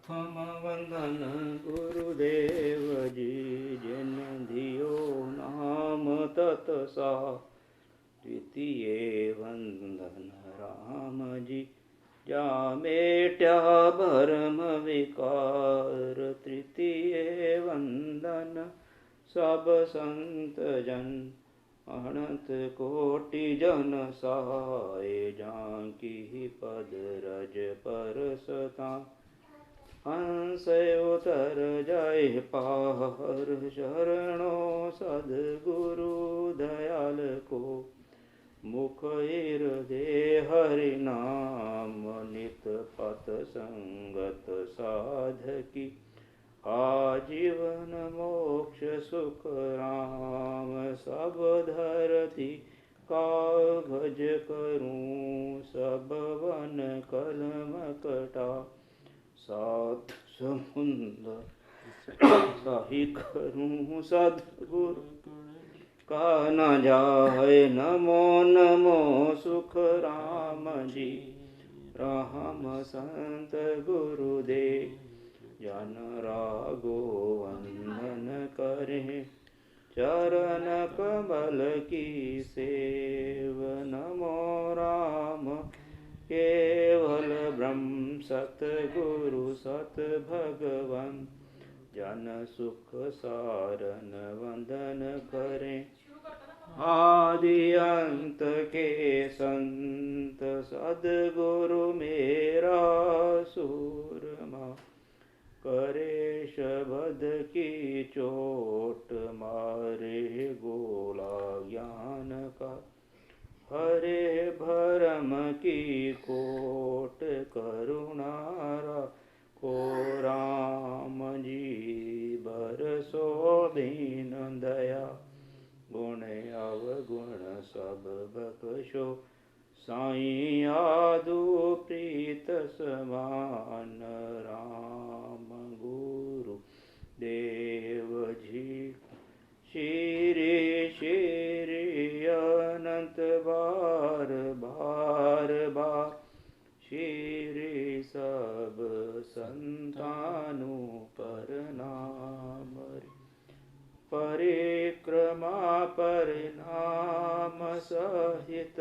प्रथम वंदन गुरुदेव जी जिन दियो नाम तत्सा। द्वितीय वंदन राम जी जा मेट्या भरम विकार। तृतीय वंदन सब संत जन अनंत कोटि जन सहाय। जाकी पद रज पर सता हंस उतर जाय पार। शरणों सद्गुरु दयाल को मुख हृदय हरि नाम। नित पथ संगत साधकी आजीवन मोक्ष सुख राम। सब धरती कागज करूं सब वन कलम कटा। सात समुंदर साही करूं सद्गुरु का न जाए। नमो नमो सुख राम जी राम संत गुरुदेव। जन रागो वंदन करें चरण कमल की सेव। नमो राम केवल ब्रह्म सत गुरु सत भगवन। जन सुख सारन वंदन करें आदि अंत के संत। सद्गुरु मेरा सूरमा करे शब्द की चोट। मारे गोला ज्ञान का हरे भरम की कोट। करुणारा को राम जी बरसो दीन दया। गुण अवगुण सब बख्शो साईं आदु प्रीत समान। राम गुरु देव जी श्री श्री अनंत बार बार बार। श्री सब संतानु पर नाम। परिक्रमा परिणाम सहित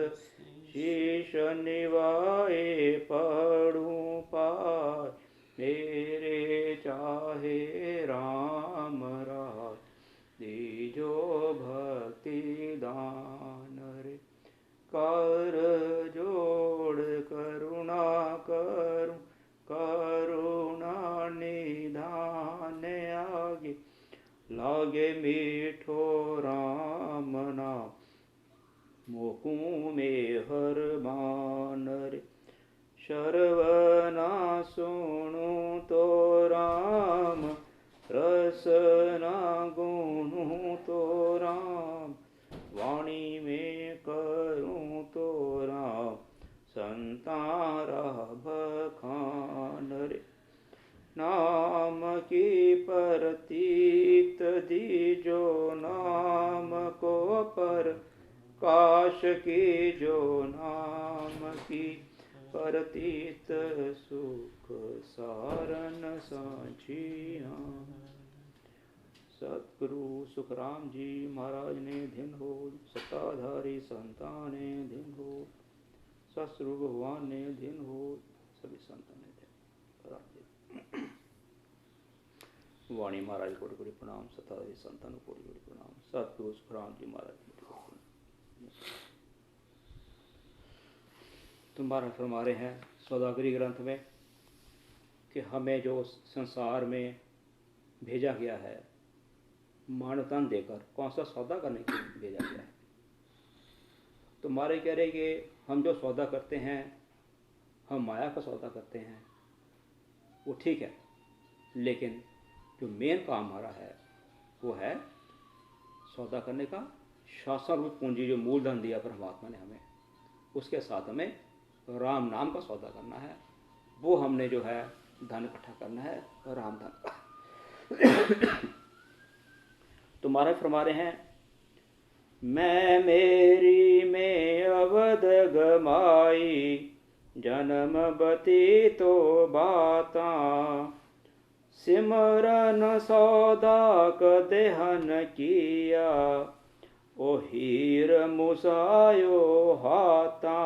शीश निवाए पढ़ूं पाय। मेरे चाहे राम राय दीजो भक्ति दान रे। कर जोड़ करुणा करूं करुणा निधान आगे। लागे मीठो राम नाम मोकू में हर मान रे। शरवना सुनूं तो राम रसना गुणूं तो राम। वाणी में करूं तो राम संतारा बखान रे। नाम की प्रतीत दीजो नाम को पर काश की जो नाम की प्रतीत सुख सारन साझिया। सतगुरु सुखराम जी महाराज ने दिन हो सत्ताधारी संतान ने दिन हो ससुर भगवान ने दिन हो सभी संतान ने दिन। वाणी महाराज कोटि कोटि प्रणाम। सत्ताधारी संतान कोटि कोटि प्रणाम। सतगुरु सुखराम जी महाराज कोटि कोटि प्रणाम। तुम्हारा फरमा रहे हैं सौदागरी ग्रंथ में कि हमें जो संसार में भेजा गया है मानवतन देकर कौन सा सौदा करने के लिए भेजा गया है। तुम्हारे कह रहे कि हम जो सौदा करते हैं हम माया का सौदा करते हैं वो ठीक है, लेकिन जो मेन काम हमारा है वो है सौदा करने का शासन रूप पूंजी जो मूलधन दिया परमात्मा ने हमें, उसके साथ हमें राम नाम का सौदा करना है। वो हमने जो है धन इकट्ठा करना है राम धन का। तुम्हारे फरमा रहे हैं मैं मेरी में अवध गमाई। जन्म बती तो बाता सिमरन सौदा कदे हन किया, ओ हीर मुसायो हाथा।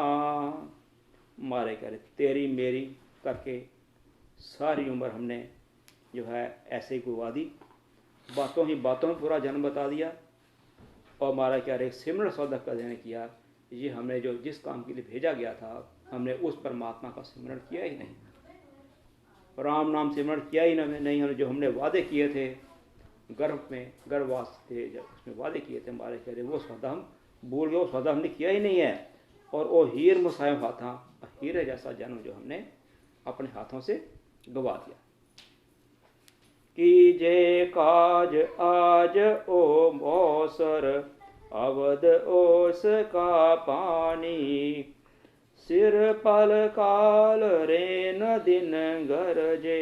मारे करे तेरी मेरी करके सारी उम्र हमने जो है ऐसे ही गुवा दी, बातों ही बातों में पूरा जन्म बता दिया। और मारा क्या रे सिमरन सौदा कदे ने किया, ये हमने जो जिस काम के लिए भेजा गया था हमने उस परमात्मा का सिमरण किया ही नहीं, राम नाम सिमरण किया ही नहीं। हमने जो हमने वादे किए थे गर्भ में, गर्भवास थे जब उसमें वादे किए थे, हमारे कह रहे वो सौदा हम भूल गए, वो सौदा हमने किया ही नहीं है। और वो हीर मुसायो हाथा, हीरे जैसा जन्म जो हमने अपने हाथों से गवा दिया। कीजे काज आज ओ मौसर, अवध ओस का पानी, सिर पल काल रेन दिन गरजे,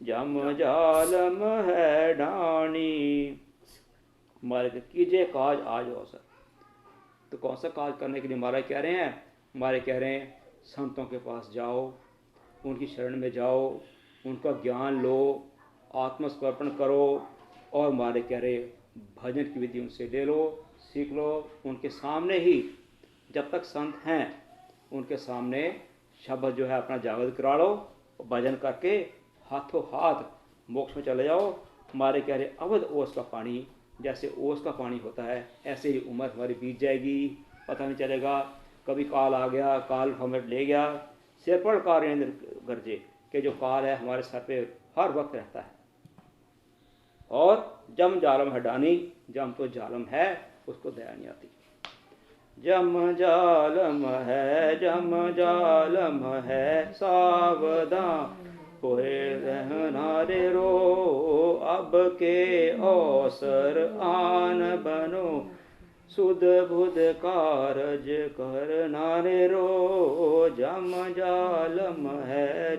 जम जालम है डानी। हमारे कीजिए काज आज अवसर, तो कौन सा काज करने के लिए हमारा कह रहे हैं? हमारे कह रहे हैं संतों के पास जाओ, उनकी शरण में जाओ, उनका ज्ञान लो, आत्मसमर्पण करो, और हमारे कह रहे भजन की विधि उनसे ले लो, सीख लो। उनके सामने ही जब तक संत हैं उनके सामने शब्द जो है अपना जागृत करा लो, भजन करके हाथों हाथ मोक्ष में चले जाओ। हमारे कह रहे अवध ओस का पानी, जैसे ओस का पानी होता है ऐसे ही उम्र हमारी बीत जाएगी, पता नहीं चलेगा। कभी काल आ गया, काल हमें ले गया, सिर पर काल गरजे, कि जो काल है हमारे सर पे हर वक्त रहता है। और जम जालम है डानी, जम तो जालम है उसको दया नहीं आती। जम जालम है सावधान, कोई रहना रे रो, अब के अवसर आन बनो, सुध बुध कारज करना रे रो। जम जालम है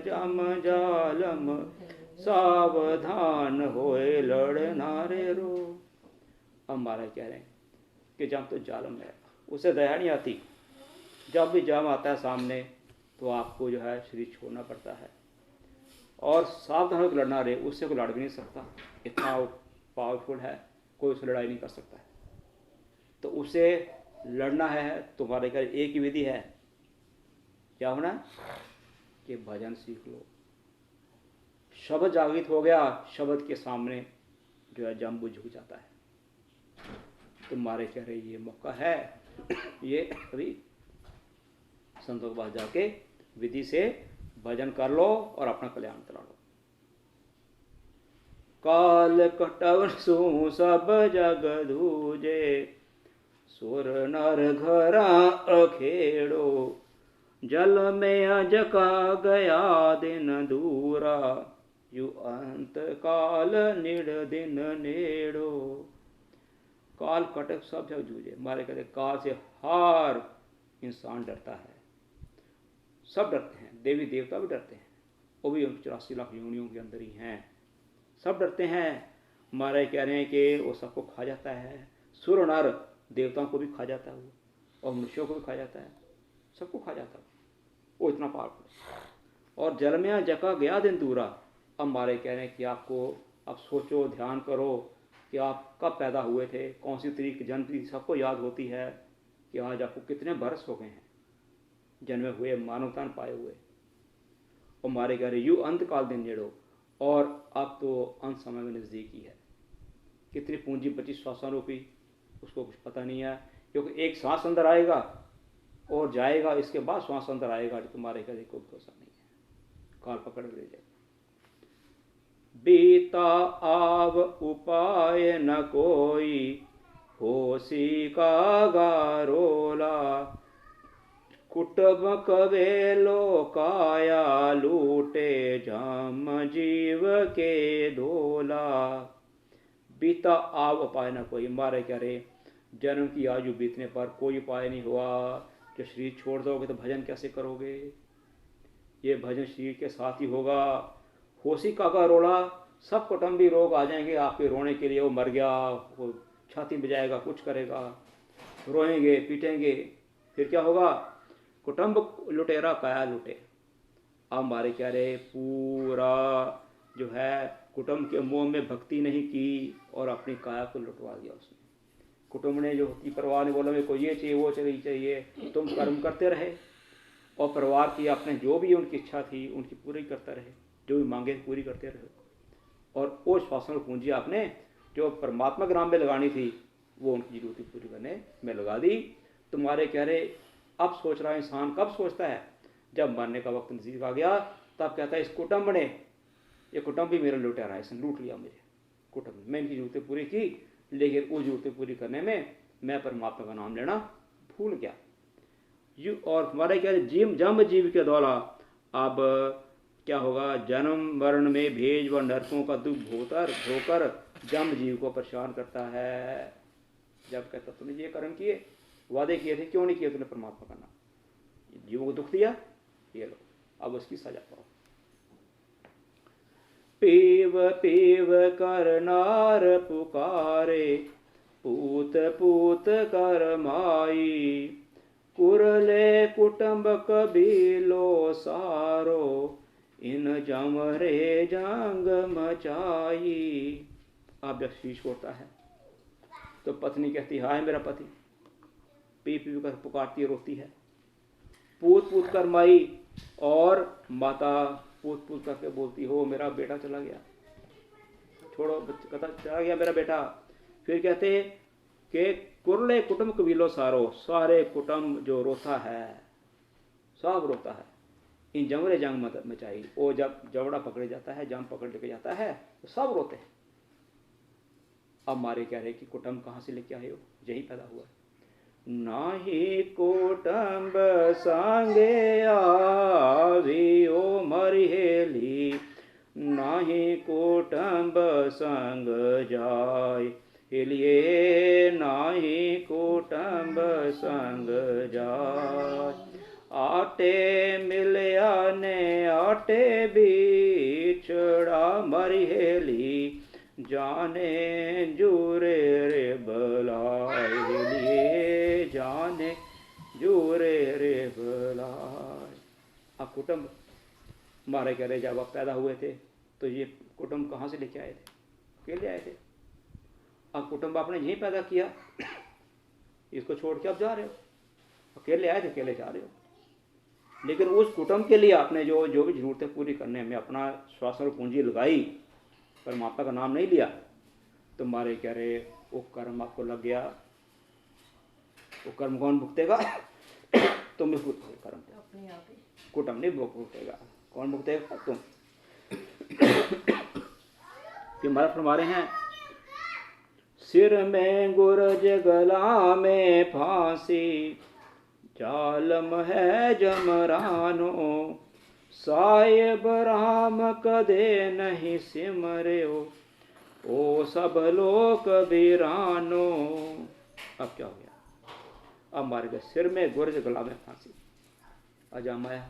सावधान होए लड़ना रे रो। अब महाराज कह रहे हैं कि जम तो जालम है, उसे दया नहीं आती। जब भी जम आता है सामने तो आपको जो है शरीर छोड़ना पड़ता है, और सावधान होकर लड़ना रे, उससे कोई लड़ भी नहीं सकता, इतना पावरफुल है, कोई उससे लड़ाई नहीं कर सकता है। तो उसे लड़ना है, तुम्हारे घर एक ही विधि है, क्या होना कि भजन सीख लो। शब्द जागृत हो गया, शब्द के सामने जो है जम्बू झुक जाता है। तुम्हारे कह रहे ये मौका है, ये अभी संतों के पास जाके विधि से भजन कर लो और अपना कल्याण करा लो। काल कटव सु सब जग धूजे, सुर नर घरा अखेड़ो, जल में अजका गया दिन दूरा, यु अंत काल निड़ दिन नेड़ो। काल कटक सब जग जूझे, हमारे कहते काल से हर इंसान डरता है, सब डरते हैं, देवी देवता भी डरते हैं, वो भी 84 लाख योनियों के अंदर ही हैं, सब डरते हैं। हमारे कह रहे हैं कि वो सबको खा जाता है, सुर नर देवताओं को भी खा जाता है वो, और मनुष्यों को भी खा जाता है, सबको खा जाता है वो, इतना पावरफुल। और जल में जका गया दिन दूरा। अब हमारे कह रहे हैं कि आपको अब सोचो, ध्यान करो कि आप कब पैदा हुए थे, कौन सी तारीख जन्म तिथि सबको याद होती है कि आज आपको कितने बरस हो गए हैं जन्मे हुए, मानवता पाए हुए। और हमारे कह रहे यू अंत काल दिन नेड़ो, और अब तो अंत समय में नज़दीक ही है। कितनी पूंजी बची श्वासन रूपी, उसको कुछ पता नहीं है, क्योंकि एक सांस अंदर आएगा और जाएगा, इसके बाद श्वास अंदर आएगा, तुम्हारे कह कोई भरोसा नहीं है, काल पकड़ ले जाएगा। बीता आव उपाय न कोई, होसी का गारोला, कुटुंब कवेलो काया लूटे, जाम जीव के धोला। बीता आव उपाय न कोई, मारे क्या रे जन्म की आयु बीतने पर कोई उपाय नहीं हुआ। जब शरीर छोड़ दोगे तो भजन कैसे करोगे? ये भजन शरीर के साथ ही होगा। होशी का रोड़ा, सब कुटुंबी रोग आ जाएंगे आपके रोने के लिए। वो मर गया, वो छाती बजाएगा, कुछ करेगा, रोएंगे पीटेंगे, फिर क्या होगा? कुटुंब लुटेरा काया लुटे। अब हमारे क्या रहे पूरा जो है कुटुंब के मोह में भक्ति नहीं की और अपनी काया को लुटवा दिया उसने। कुटुंब ने जो होती, परिवार ने बोला मेरे को ये चाहिए वो चाहिए, तुम कर्म करते रहे और परिवार की आपने जो भी उनकी इच्छा थी उनकी पूरी करते रहे, जो भी मांगे पूरी करते रहे। और वो श्वासन पूंजी आपने जो परमात्मा के नाम में लगानी थी वो उनकी जरूरतें पूरी करने में लगा दी। तुम्हारे कह रहे अब सोच रहा इंसान कब सोचता है, जब मरने का वक्त नज़दीक आ गया तब कहता है इस कुटुंब ने, ये कुटुंब भी मेरा लुटा रहा है, इसने लूट लिया मेरे कुटुंब, मैं इनकी जरूरतें पूरी की लेकिन वो जरूरतें पूरी करने में मैं परमात्मा का नाम लेना भूल गया। और हमारे क्या जीव जम जीव के द्वारा अब क्या होगा, जन्म मरण में भेज व नरकों का दुख धोकर जम जीव को परेशान करता है। जब कहता तूने ये कर्म किए, वादे किए थे, क्यों नहीं किए तूने परमात्मा का नाम, जीवों को दुख दिया, ये लो अब उसकी सजा पाओ। पीव पीव कर नार पुकारे, पूत पूत कर माई, कुरले कुटुंब कबीलो सारो, इन जमरे जंग मचाई। अब जब शीश होता है तो पत्नी कहती हाय मेरा पति, पी पी कर पुकारती रोती है, पूत पूत कर माई, और माता पूत पूत करके बोलती हो मेरा बेटा चला गया, छोड़ो कहता चला गया मेरा बेटा। फिर कहते कि कुरले कुटुंब कबीलो सारो, सारे कुटुंब जो रोता है सब रोता है, इन जमरे जंग मत मचाई, वो जब जवड़ा पकड़े जाता है, जंग पकड़ लेके जाता है तो सब रोते हैं। अब मारे कह रहे कि कुटुंब कहाँ से लेके आए हो, यही पैदा हुआ है। नाही कुटुंब संगे आवी ओ मरिहेली, नाही कुटुंब संग जाय हेलिए, नाही कुटुंब संग जाय। आटे मिलया ने आटे बिछड़ा मरिहेली, जाने जुरे रे बलाय लिए, जाने जुरे रे बलाय। अब कुटुंब मारे कह रहे जब आप पैदा हुए थे तो ये कुटुंब कहाँ से लेके आए थे, अकेले आए थे। अब कुटुंब आपने यहीं पैदा किया, इसको छोड़ के आप जा रहे हो, अकेले आए थे अकेले जा रहे हो। लेकिन उस कुटुंब के लिए आपने जो भी जरूरतें पूरी करने में अपना श्वास और पूंजी लगाई, परमात्मा का नाम नहीं लिया, तो मारे कह रहे वो कर्म आपको लग गया। वो कर्म कौन भुगतेगा? तुम भी कर्म कुटुंब नहीं भुगतेगा, कौन भुगतेगा? तुम। फिर महाराज फरमा रहे हैं सिर में गुरज गला में फांसी, जालम है जमरानो, साहिब राम कदे नहीं सिमर्यो, ओ सब लोग वीरानो। अब क्या हो गया? अब मार गए सिर में गुर्ज गला में फांसी। अजाम आया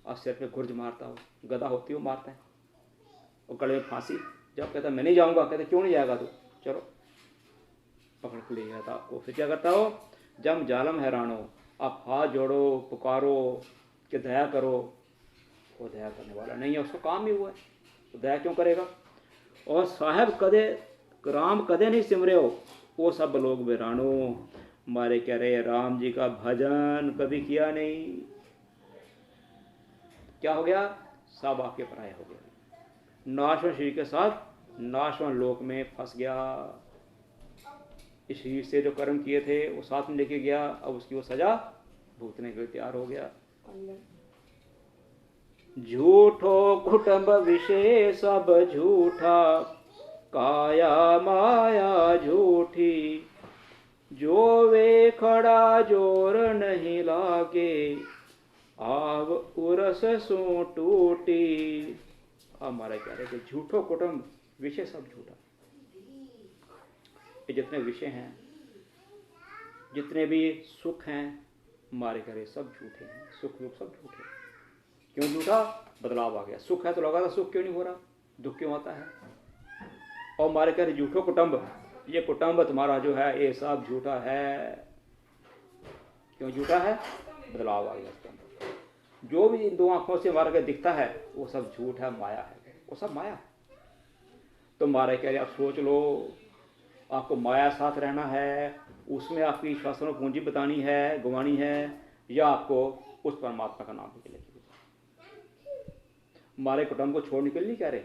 और सिर पे गुर्ज मारता हो, गदा होती हो मारता है, और गले में फांसी। जब कहता मैं नहीं जाऊंगा, कहते क्यों नहीं जाएगा तू, चलो पकड़ के ले जाता आपको। फिर क्या करता हो, जम जालम हैरानो, आप हाथ जोड़ो पुकारो कि दया करो, वो दया करने वाला नहीं है, उसको काम ही हुआ है, तो दया क्यों करेगा। और साहब कदे राम कदे नहीं सिमरे हो, वो सब लोग वीरानो। मारे कह रहे राम जी का भजन कभी किया नहीं, क्या हो गया, सब आपके पराये हो गए, नाशवन शरीर के साथ नाशवन लोक में फंस गया। इस शरीर से जो कर्म किए थे वो साथ में लेके गया, अब उसकी वो सजा भुगतने के लिए तैयार हो गया। झूठो कुटुंब विषय सब झूठा, काया माया झूठी, जो वे खड़ा जोर नहीं लागे, आव उरस सो टूटी। हमारा क्या है कि झूठो कुटुंब विषय सब झूठा, ये जितने विषय हैं, जितने भी सुख हैं हमारे घरे सब झूठे हैं, सुख दुख सब झूठे। क्यों झूठा? बदलाव आ गया। सुख है तो लगा था सुख क्यों नहीं हो रहा, दुख क्यों आता है। और हमारे घर झूठो कुटुंब, ये कुटुंब तुम्हारा जो है ये सब झूठा है। क्यों झूठा है? बदलाव आ गया इसके अंदर। जो भी इन दो आंखों से हमारे घर दिखता है वो सब झूठ है, माया है, वो सब माया है। तो मारे कह रहे आप सोच लो, आपको माया साथ रहना है, उसमें आपकी शास्त्रों पूंजी बतानी है, गंवानी है, या आपको उस परमात्मा का नाम निकलेगी। हमारे कुटुंब को छोड़ने के लिए नहीं कह रहे,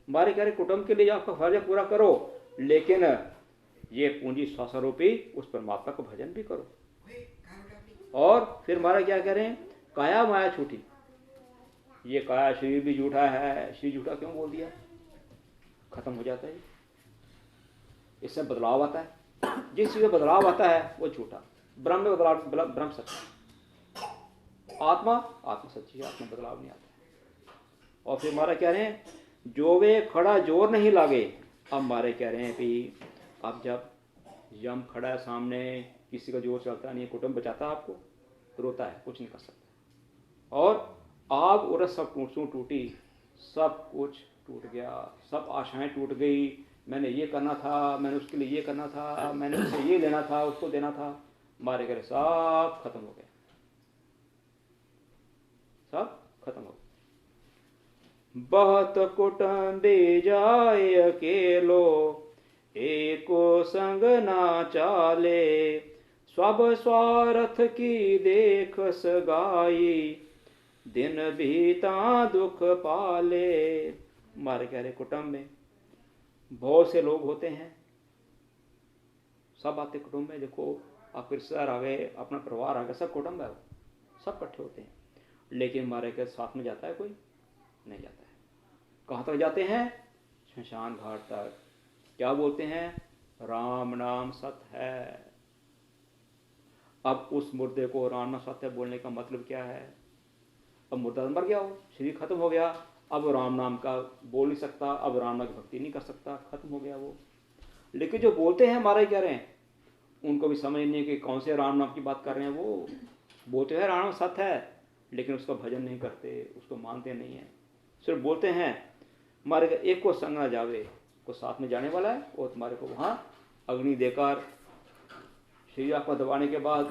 हमारे कह रहे कुटुंब के लिए आपका फर्ज पूरा करो, लेकिन ये पूंजी शास्त्र रूपी उस परमात्मा का भजन भी करो। और फिर हमारा क्या कह रहे हैं, काया माया छूटी। ये काया शरीर भी झूठा है, शरीर झूठा क्यों बोल दिया, खत्म हो जाता है, इससे बदलाव आता है। जिस चीज में बदलाव आता है वो झूठा, ब्रह्म में बदलाव, ब्रह्म सच्चा, आत्मा सच्ची है, आत्मा बदलाव नहीं आता है। और फिर हमारा कह रहे हैं जो वे खड़ा जोर नहीं लागे। अब हमारे कह रहे हैं कि अब जब यम खड़ा है सामने, किसी का जोर चलता नहीं, कुटुंब बचाता आपको, रोता है, कुछ नहीं कर सकता। और आग और सब टूटी, सब कुछ टूट गया, सब आशाएं टूट गई, मैंने ये करना था, मैंने उसके लिए ये करना था, मैंने उससे ये लेना था, उसको देना था, हमारे घर सब खत्म हो गया, सब खत्म हो गया। बहुत कुटुंबी जाए अकेलो, एको संग ना चाले, सब स्वार्थ की देख सगाई, दिन बीता दुख पाले। हमारे कह रहे कुटुंब में बहुत से लोग होते हैं, सब आते कुटुंब में, देखो आप रिश्तेदार आ गए, अपना परिवार आ गया, सब कुटुंब है, सब इकट्ठे होते हैं, लेकिन हमारे के साथ में जाता है कोई नहीं जाता है। कहाँ तक जाते हैं, शमशान घाट तक। क्या बोलते हैं, राम नाम सत्य है। अब उस मुर्दे को राम नाम सत्य बोलने का मतलब क्या है, अब मुर्दा मर गया, हो शरीर खत्म हो गया, अब राम नाम का बोल नहीं सकता, अब राम नाम की भक्ति नहीं कर सकता, खत्म हो गया वो। लेकिन जो बोलते हैं हमारा कह रहे हैं, उनको भी समझ नहीं है कि कौन से राम नाम की बात कर रहे हैं। वो बोलते हैं राम सत्य है, लेकिन उसका भजन नहीं करते, उसको मानते नहीं है, सिर्फ बोलते हैं। हमारे एक को संग ना जावे, को साथ में जाने वाला है, और तुम्हारे को वहाँ अग्नि देकर शरीर आपको दबाने के बाद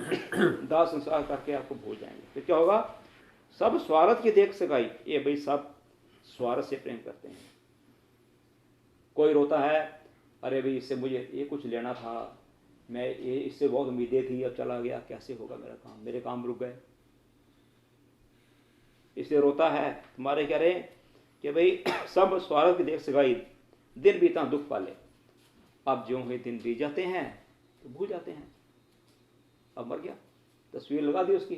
दाह संस्कार करके आपको भूल जाएंगे। फिर क्या होगा, सब स्वार्थ की देख सकाई। ये भाई सब स्वार्थ से प्रेम करते हैं। कोई रोता है, अरे भाई इससे मुझे ये कुछ लेना था, मैं ये इससे बहुत उम्मीदें थी, अब चला गया, कैसे होगा मेरा काम, मेरे काम रुक गए, इसलिए रोता है। तुम्हारे कह रहे कि भाई सब स्वार्थ की देख सकाई, दिन बीता दुख पाले। अब जो ही दिन बीत जाते हैं तो भूल जाते हैं, अब मर गया, तस्वीर लगा दी उसकी,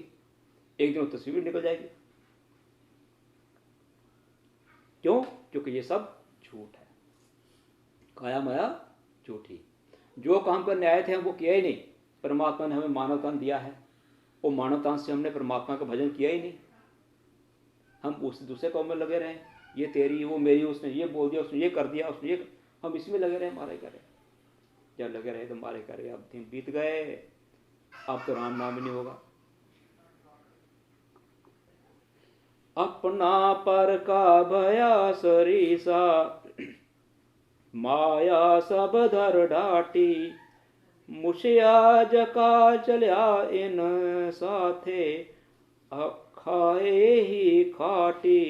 एक दिन तस्वीर निकल जाएगी। क्यों, क्योंकि ये सब झूठ है, काया माया झूठी। जो काम करने आए थे हम वो किया ही नहीं। परमात्मा ने हमें मानवतान दिया है, वो मानवतान से हमने परमात्मा का भजन किया ही नहीं। हम उस दूसरे काम में लगे रहे, ये तेरी वो मेरी, उसने ये बोल दिया, उसने ये कर दिया, उसने ये, हम इसमें लगे रहे, मारे करे। जब लगे रहे तो मारे करे, अब दिन बीत गए, अब तो राम नाम ही नहीं होगा। अपना पर का भया सरीसा, माया सब धर डाटी, मुशिया जका चलिया इन साथे, खाए ही खाटी।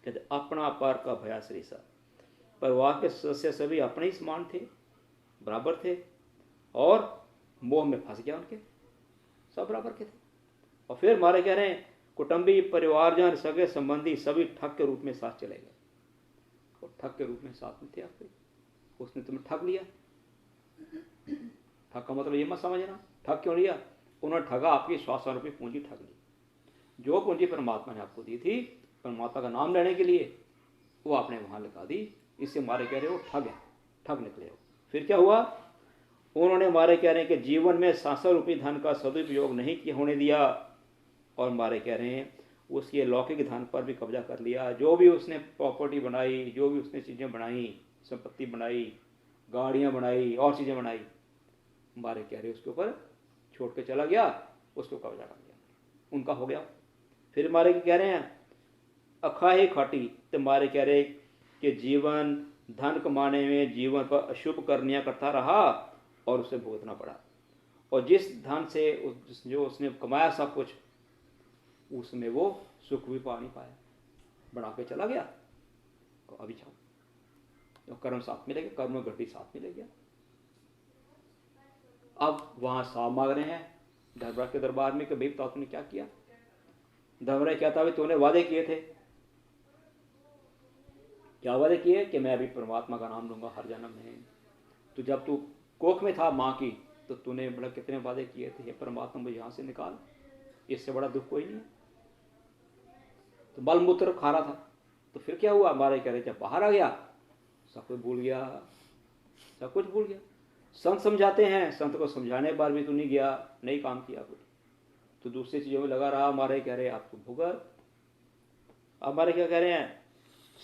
कहते अपना पर का भया सरीसा, परिवार के सदस्य सभी अपने ही समान थे, बराबर थे, और मोह में फंस गया, उनके सब बराबर के थे। और फिर हमारे कह रहे हैं कुटुंबी, परिवारजन, सगे संबंधी सभी ठग के रूप में साथ चले गए, और ठग के रूप में साथ में थे आपके, उसने तुम्हें ठग लिया। ठग का मतलब ये मत समझना, ठग क्यों लिया, उन्होंने ठगा, आपकी श्वास रूपी पूंजी ठग ली। जो पूंजी परमात्मा ने आपको दी थी परमात्मा का नाम लेने के लिए, वो आपने वहां लगा दी। इससे हमारे कह रहे हो ठग है, ठग निकले हो। फिर क्या हुआ, उन्होंने हमारे कह रहे हैं कि जीवन में शास्त्र रूपी धन का सदुपयोग नहीं होने दिया, और हमारे कह रहे हैं उसके लौकिक धन पर भी कब्जा कर लिया। जो भी उसने प्रॉपर्टी बनाई, जो भी उसने चीज़ें बनाई, संपत्ति बनाई, गाड़ियाँ बनाई और चीज़ें बनाई, हमारे कह रहे उसके ऊपर छोड़ के चला गया, उसको कब्जा कर लिया, उनका हो गया। फिर हमारे कह रहे हैं अखा ही खाटी, तो हमारे कह रहे कि जीवन धन कमाने में जीवन पर अशुभ करनियाँ करता रहा और उसे भुगतना पड़ा। और जिस धन से जो उसने कमाया सब कुछ, उसमें वो सुख भी पा नहीं पाया, बढ़ा के चला गया। तो अभी जाओ, तो कर्म साथ में ले गया, कर्म घटी साथ में ले गया। अब वहां साहब मांग रहे हैं धर्मराज के दरबार में कि भाई बताओ तूने क्या किया। धर्मराज क्या था, भाई तूने वादे किए थे, क्या वादे किए कि मैं अभी परमात्मा का नाम लूंगा हर जन्म में। तो जब तू कोख में था माँ की तो तूने बड़ा कितने वादे किए थे, परमात्मा मुझे यहाँ से निकाल, इससे बड़ा दुख कोई नहीं। तो मल मूत्र खा रहा था, तो फिर क्या हुआ, हमारे कह रहे जब बाहर आ गया सब कुछ भूल गया, सब कुछ भूल गया। संत समझाते हैं, संत को समझाने बार भी तू नहीं गया, नहीं काम किया कुछ, तो दूसरी चीजों में लगा रहा। हमारे कह रहे आपको भुगत, हमारे क्या कह रहे हैं,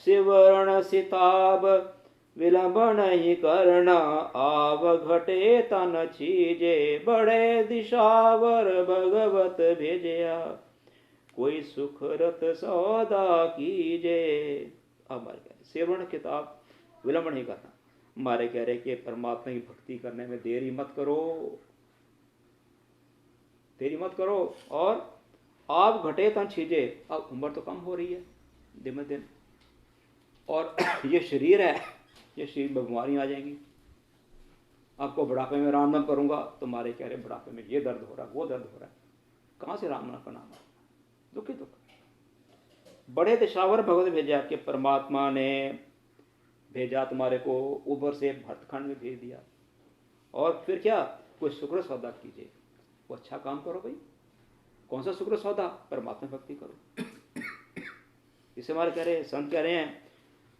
शिवर्ण सिताब विलंब नहीं करना, आव घटे तन छीजे, बड़े दिशावर भगवत भेजया, कोई सुख रत सौदा कीजे। हमारे कह रहे श्रवण किताब विलंब नहीं करना, हमारे कह रहे कि परमात्मा की भक्ति करने में देरी मत करो, देरी मत करो। और आप घटे तन छीजे, अब उम्र तो कम हो रही है दिन में दिन, और ये शरीर है, ये शरीर में बीमारियां आ जाएंगी। आपको बुढ़ापे में राम नाम करूंगा, तुम्हारे कह रहे बुढ़ापे में ये दर्द हो रहा है, वो दर्द हो रहा है, कहां से राम नाम का नाम, दुखी दुख। बड़े दिशावर भगवत भेजा कि परमात्मा ने भेजा तुम्हारे को, ऊपर से भरतखंड में भेज दिया। और फिर क्या, कोई शुक्र सौदा कीजिए, वो अच्छा काम करो भाई। कौन सा शुक्र सौदा, परमात्मा भक्ति करो। इसे हमारे कह रहे संत कह रहे हैं,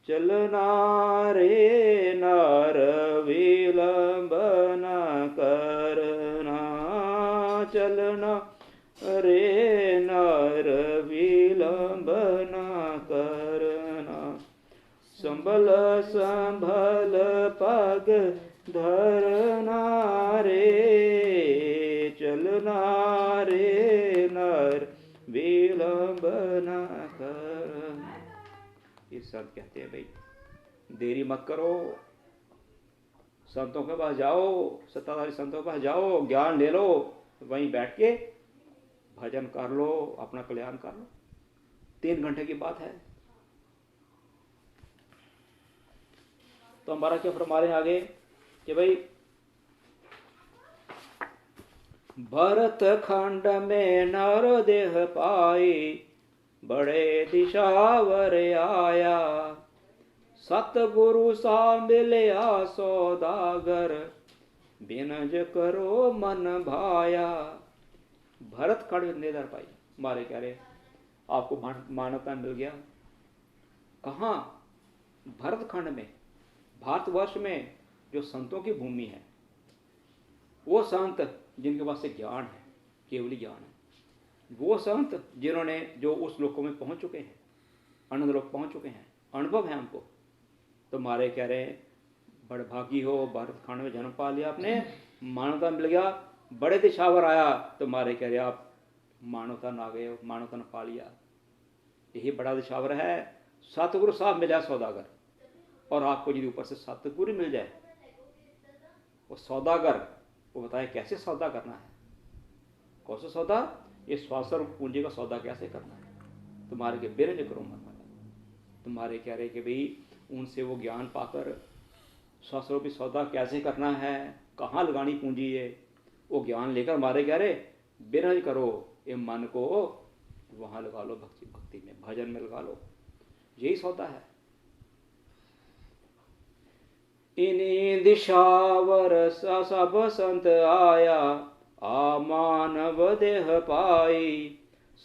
चलना रे नर विलंब न करना, चलना रे नर विलंब न करना, संभल संभल पग धरना रे, चलना रे नर विलंब न करना। इस संत कहते हैं भाई देरी मत करो, संतों के पास जाओ, सत्ताधारी संतों के पास जाओ, ज्ञान ले लो, वहीं बैठ के भजन कर लो, अपना कल्याण कर लो। 3 घंटे की बात है। तो हमारा क्या फरमा रहे हैं आगे कि भाई भरत खंड में नर देह पाई, बड़े दिशावर आया, सतगुरु सा मिलया सौदागर, बिनज करो मन भाया। भरत खंड में नर पाई, मारे कह रहे आपको मान्यता मिल गया। कहाँ, भरत खंड में, भारतवर्ष में जो संतों की भूमि है, वो संत जिनके पास से ज्ञान है, केवली ज्ञान है, वो संत जिन्होंने जो उस लोकों में पहुंच चुके हैं, आनंद लोक पहुंच चुके हैं, अनुभव है उनको। तो मारे कह रहे हैं बड़े भागी हो, भारत खंड में जन्म पा लिया आपने, मानवता मिल गया, बड़े दिशावर आया, तो मारे कह रहे आप मानवता ना गए, मानवता ने पा लिया, यही बड़ा दिशावर है। सतगुरु साहब मिला सौदागर, और आपको यदि ऊपर से सतगुरु मिल जाए, वो सौदागर, वो बताए कैसे सौदा करना है, कौन सा सौदा, ये स्वास्थ्य पूंजी का सौदा कैसे करना है। तुम्हारे के बेरज करो मन वाला, तुम्हारे कह रहे कि भाई उनसे वो ज्ञान पाकर स्वास्थ्य भी सौदा कैसे करना है, कहाँ लगानी पूंजी है, वो ज्ञान लेकर हमारे कह रहे बेरज करो, ये मन को वहां लगा लो, भक्ति में, भजन में लगा लो, यही सौदा है। इन्हीं दिशावर सब संत आया, आ मानव देह पाई,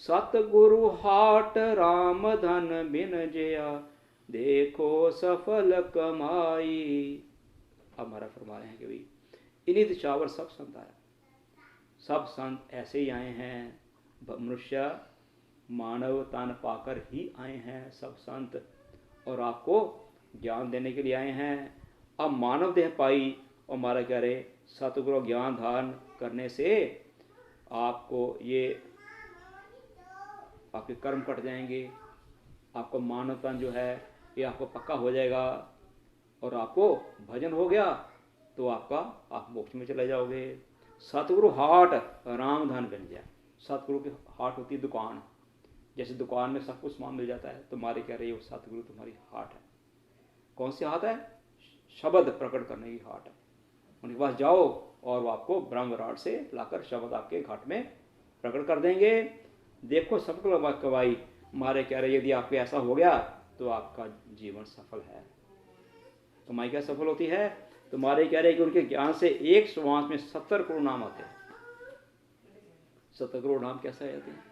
सतगुरु हाट राम धन बिन जया, देखो सफल कमाई। हमारा फरमा रहे हैं कि भाई इन्हीं दिशावर सब संत आया, सब संत ऐसे ही आए हैं, मनुष्य मानव तन पाकर ही आए हैं सब संत, और आपको ज्ञान देने के लिए आए हैं। अब मानव देह पाई, और हमारा कह रहे सतगुरु ज्ञान धारण करने से आपको ये आपके कर्म कट जाएंगे, आपको मानव तन जो है ये आपको पक्का हो जाएगा, और आपको भजन हो गया तो आप मोक्ष में चले जाओगे। सतगुरु हाट राम धन बन जाए। सतगुरु की हाट होती है दुकान, जैसे दुकान में सब कुछ सामान मिल जाता है, तुम्हारे कह रहे हो सतगुरु तुम्हारी हाट है। कौन सी हाट है, शब्द प्रकट करने की घाट है। उनके पास जाओ और वो आपको ब्रह्म विराट से लाकर शब्द आपके घाट में प्रकट कर देंगे। देखो सफल कमाई हमारे कह रहे, यदि आपके ऐसा हो गया तो आपका जीवन सफल है। कमाई क्या सफल होती है? तुम्हारे कह रहे कि उनके ज्ञान से एक श्वास में 70 करोड़ नाम आते हैं। 70 करोड़ नाम कैसे आते हैं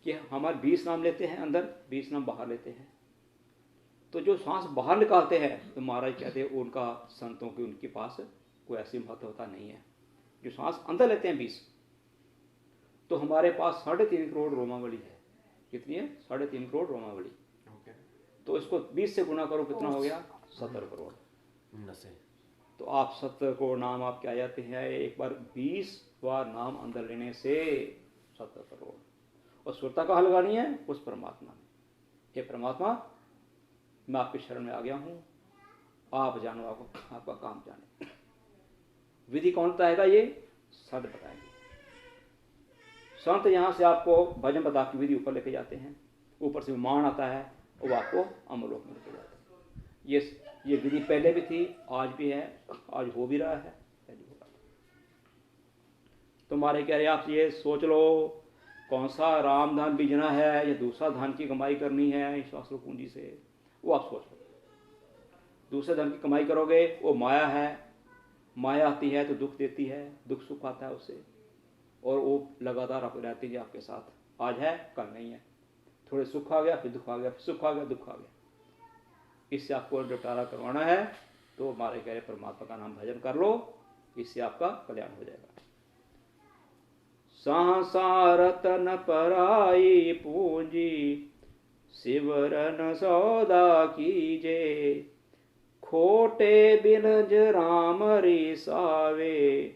कि हमारे 20 नाम लेते हैं अंदर, 20 नाम बाहर लेते हैं। तो जो सांस बाहर निकालते हैं तो महाराज कहते हैं उनका संतों के उनके पास कोई ऐसी महत्वता नहीं है। जो सांस अंदर लेते हैं 20, तो हमारे पास 3.5 करोड़ रोमावली है। कितनी है? 3.5 करोड़ रोमावली। तो इसको 20 से गुना करो, कितना हो गया? 70 करोड़। तो आप 70 करोड़ नाम आपके आ जाते हैं एक बार 20 बार नाम अंदर लेने से 70 करोड़। और सुरता कहाँ लगानी है? उस परमात्मा में। हे परमात्मा, मैं आपकी शरण में आ गया हूं, आप जानो, आपका काम जाने। विधि कौन बताएगा? ये संत बताएंगे। संत यहां से आपको भजन बता की विधि ऊपर लेके जाते हैं, ऊपर से मान आता है और वो आपको अमरलोक में लेके जाते हैं। ये विधि पहले भी थी, आज भी है, आज हो भी रहा है, पहले होगा। तुम्हारे कह रहे आप ये सोच लो कौन सा राम धन बीजना है या दूसरा धन की कमाई करनी है शास्त्र पूंजी से, वो आप सोच लो। दूसरे धन की कमाई करोगे वो माया है, माया आती है तो दुख देती है, दुख सुख आता है उससे, और वो लगातार आप रहती है आपके साथ। आज है कल नहीं है, थोड़े सुख आ गया फिर दुख आ गया, फिर सुख आ गया दुख आ गया। इससे आपको निपटारा करवाना है तो हमारे कह रहे परमात्मा का नाम भजन कर लो, इससे आपका कल्याण हो जाएगा। संसारत न पराई पूंजी, सिवरन सौदा कीजे, खोटे बिनज राम रिसावे,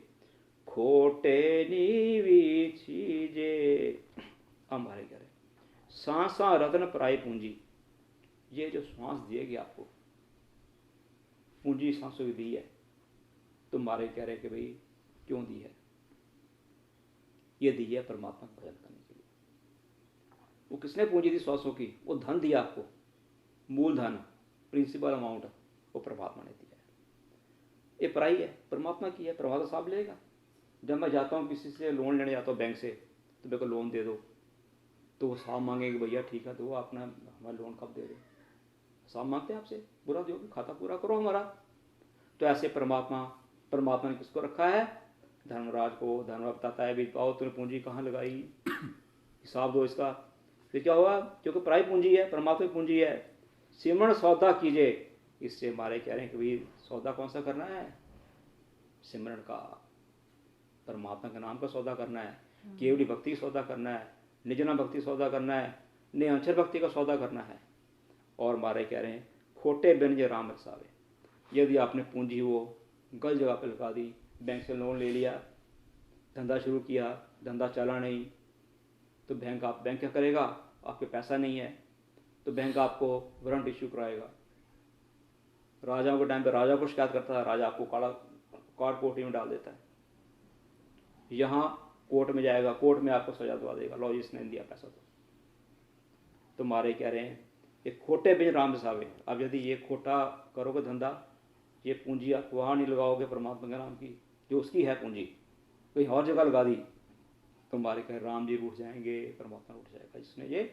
खोटे नीवी चीजे। हमारे कह रहे सांसा रत्न पराई पूंजी, ये जो श्वास दिएगी आपको पूंजी सांसों की दी है, तुम्हारे कह रहे कि भाई क्यों दी है? ये दी है परमात्मा का भजन करने के लिए। वो किसने पूंजी दी श्वासों की? वो धन दिया आपको, मूलधन, प्रिंसिपल अमाउंट, वो परमात्मा ने दिया है। ये पराई है, परमात्मा की है, परमात्मा साहब लेगा। जब मैं जाता हूँ किसी से लोन लेने जाता हूँ बैंक से, तो मेरे को लोन दे दो, तो वो साहब मांगेंगे भैया ठीक है दो, अपना हमारा लोन कब दे रहे? साहब मांगते हैं आपसे, बुरा दोगे, खाता पूरा करो हमारा। तो ऐसे परमात्मा ने किसको रखा है? धर्मराज को। धर्मराज बताता है भी पाओ तूने पूंजी कहाँ लगाई, हिसाब दो इसका। फिर क्या हुआ? क्योंकि पराई पूंजी है, परमात्मा की पूंजी है। सिमरण सौदा कीजिए, इससे हमारे कह रहे हैं कि भाई सौदा कौन सा करना है? सिमरण का, परमात्मा के नाम का सौदा करना है, केवली भक्ति का सौदा करना है, निजना भक्ति सौदा करना है, निरंतर भक्ति का सौदा करना है। और हमारे कह रहे हैं खोटे बिन जे राम रसावे। यदि आपने पूंजी वो गलत जगह पर लगा दी, बैंक से लोन ले लिया, धंधा शुरू किया, धंधा चला नहीं, तो बैंक क्या करेगा? आपके पैसा नहीं है तो बैंक आपको वारंट इश्यू कराएगा। राजाओं के टाइम पे राजा को शिकायत करता है, राजा आपको कार्ड कोर्ट में डाल देता है। यहाँ कोर्ट में जाएगा, कोर्ट में आपको सजा दवा देगा, लो इसने दिया पैसा तो मारे कह रहे हैं ये खोटे बिन राम रसावे। अब यदि ये खोटा करोगे धंधा, ये पूंजी आप वहाँ नहीं लगाओगे परमात्मा के नाम की, जो उसकी है पूंजी, कहीं और जगह लगा दी, तो हमारे कह राम जी रूठ जाएंगे, परमात्मा रूठ जाएगा, जिसने ये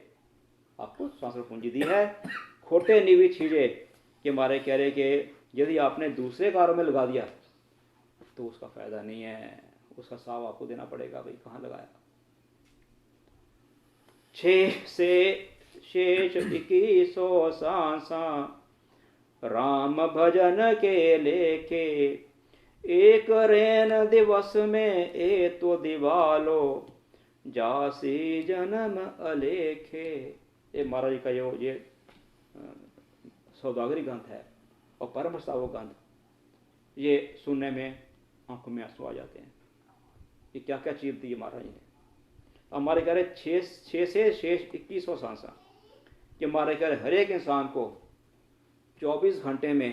आपको शास्त्र पूंजी दी है। खोटे निवी चीजे कि हमारे कह रहे कि यदि आपने दूसरे कारों में लगा दिया तो उसका फायदा नहीं है, उसका हिसाब आपको देना पड़ेगा, भाई कहाँ लगाया। 6 से शेष 2100 सांसा, राम भजन के लेखे, एक रेन दिवस में ए तो दिवालो, जासी जन्म अलेखे। ये महाराज का ये सौदागरी ग्रंथ है और परम सावक ग्रंथ, ये सुनने में आंखों में आंसू आ जाते हैं। ये क्या क्या चीज दी महाराज ने। हमारे कह रहे 6 से शेष 2100 सांसा कि हमारे कह रहे हर एक इंसान को 24 घंटे में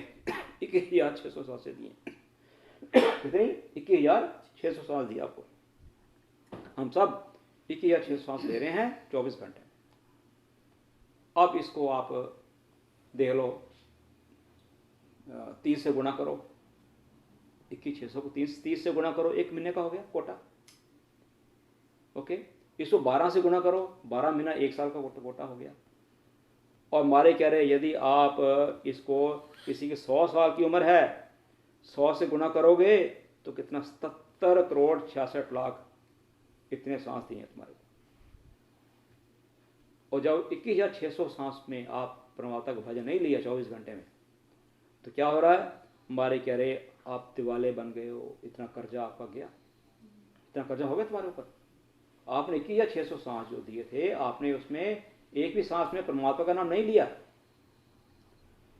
21,600 सांसें दिए। कितनी? 21,600 सांस दिया आपको। हम सब 21,600 सांस ले रहे हैं 24 घंटे। अब इसको आप देख लो, 30 से गुना करो, 21,600 को 30 से गुना करो, 1 महीने का हो गया कोटा। ओके, इसको 12 से गुना करो, 12 महीना 1 साल का कोटा हो गया। और हमारे कह रहे यदि आप इसको किसी की 100 साल की उम्र है, 100 से गुना करोगे तो कितना, 77 करोड़ 66 लाख इतने सांस दिए तुम्हारे को। और जब 21,600 सांस में आप परमात्मा का भजन नहीं लिया 24 घंटे में, तो क्या हो रहा है, हमारे कह रहे आप दिवाले बन गए हो, इतना कर्जा आपका गया, इतना कर्जा हो गया तुम्हारे ऊपर। आपने 21,600 सांस जो दिए थे, आपने उसमें एक भी सांस में परमात्मा का नाम नहीं लिया,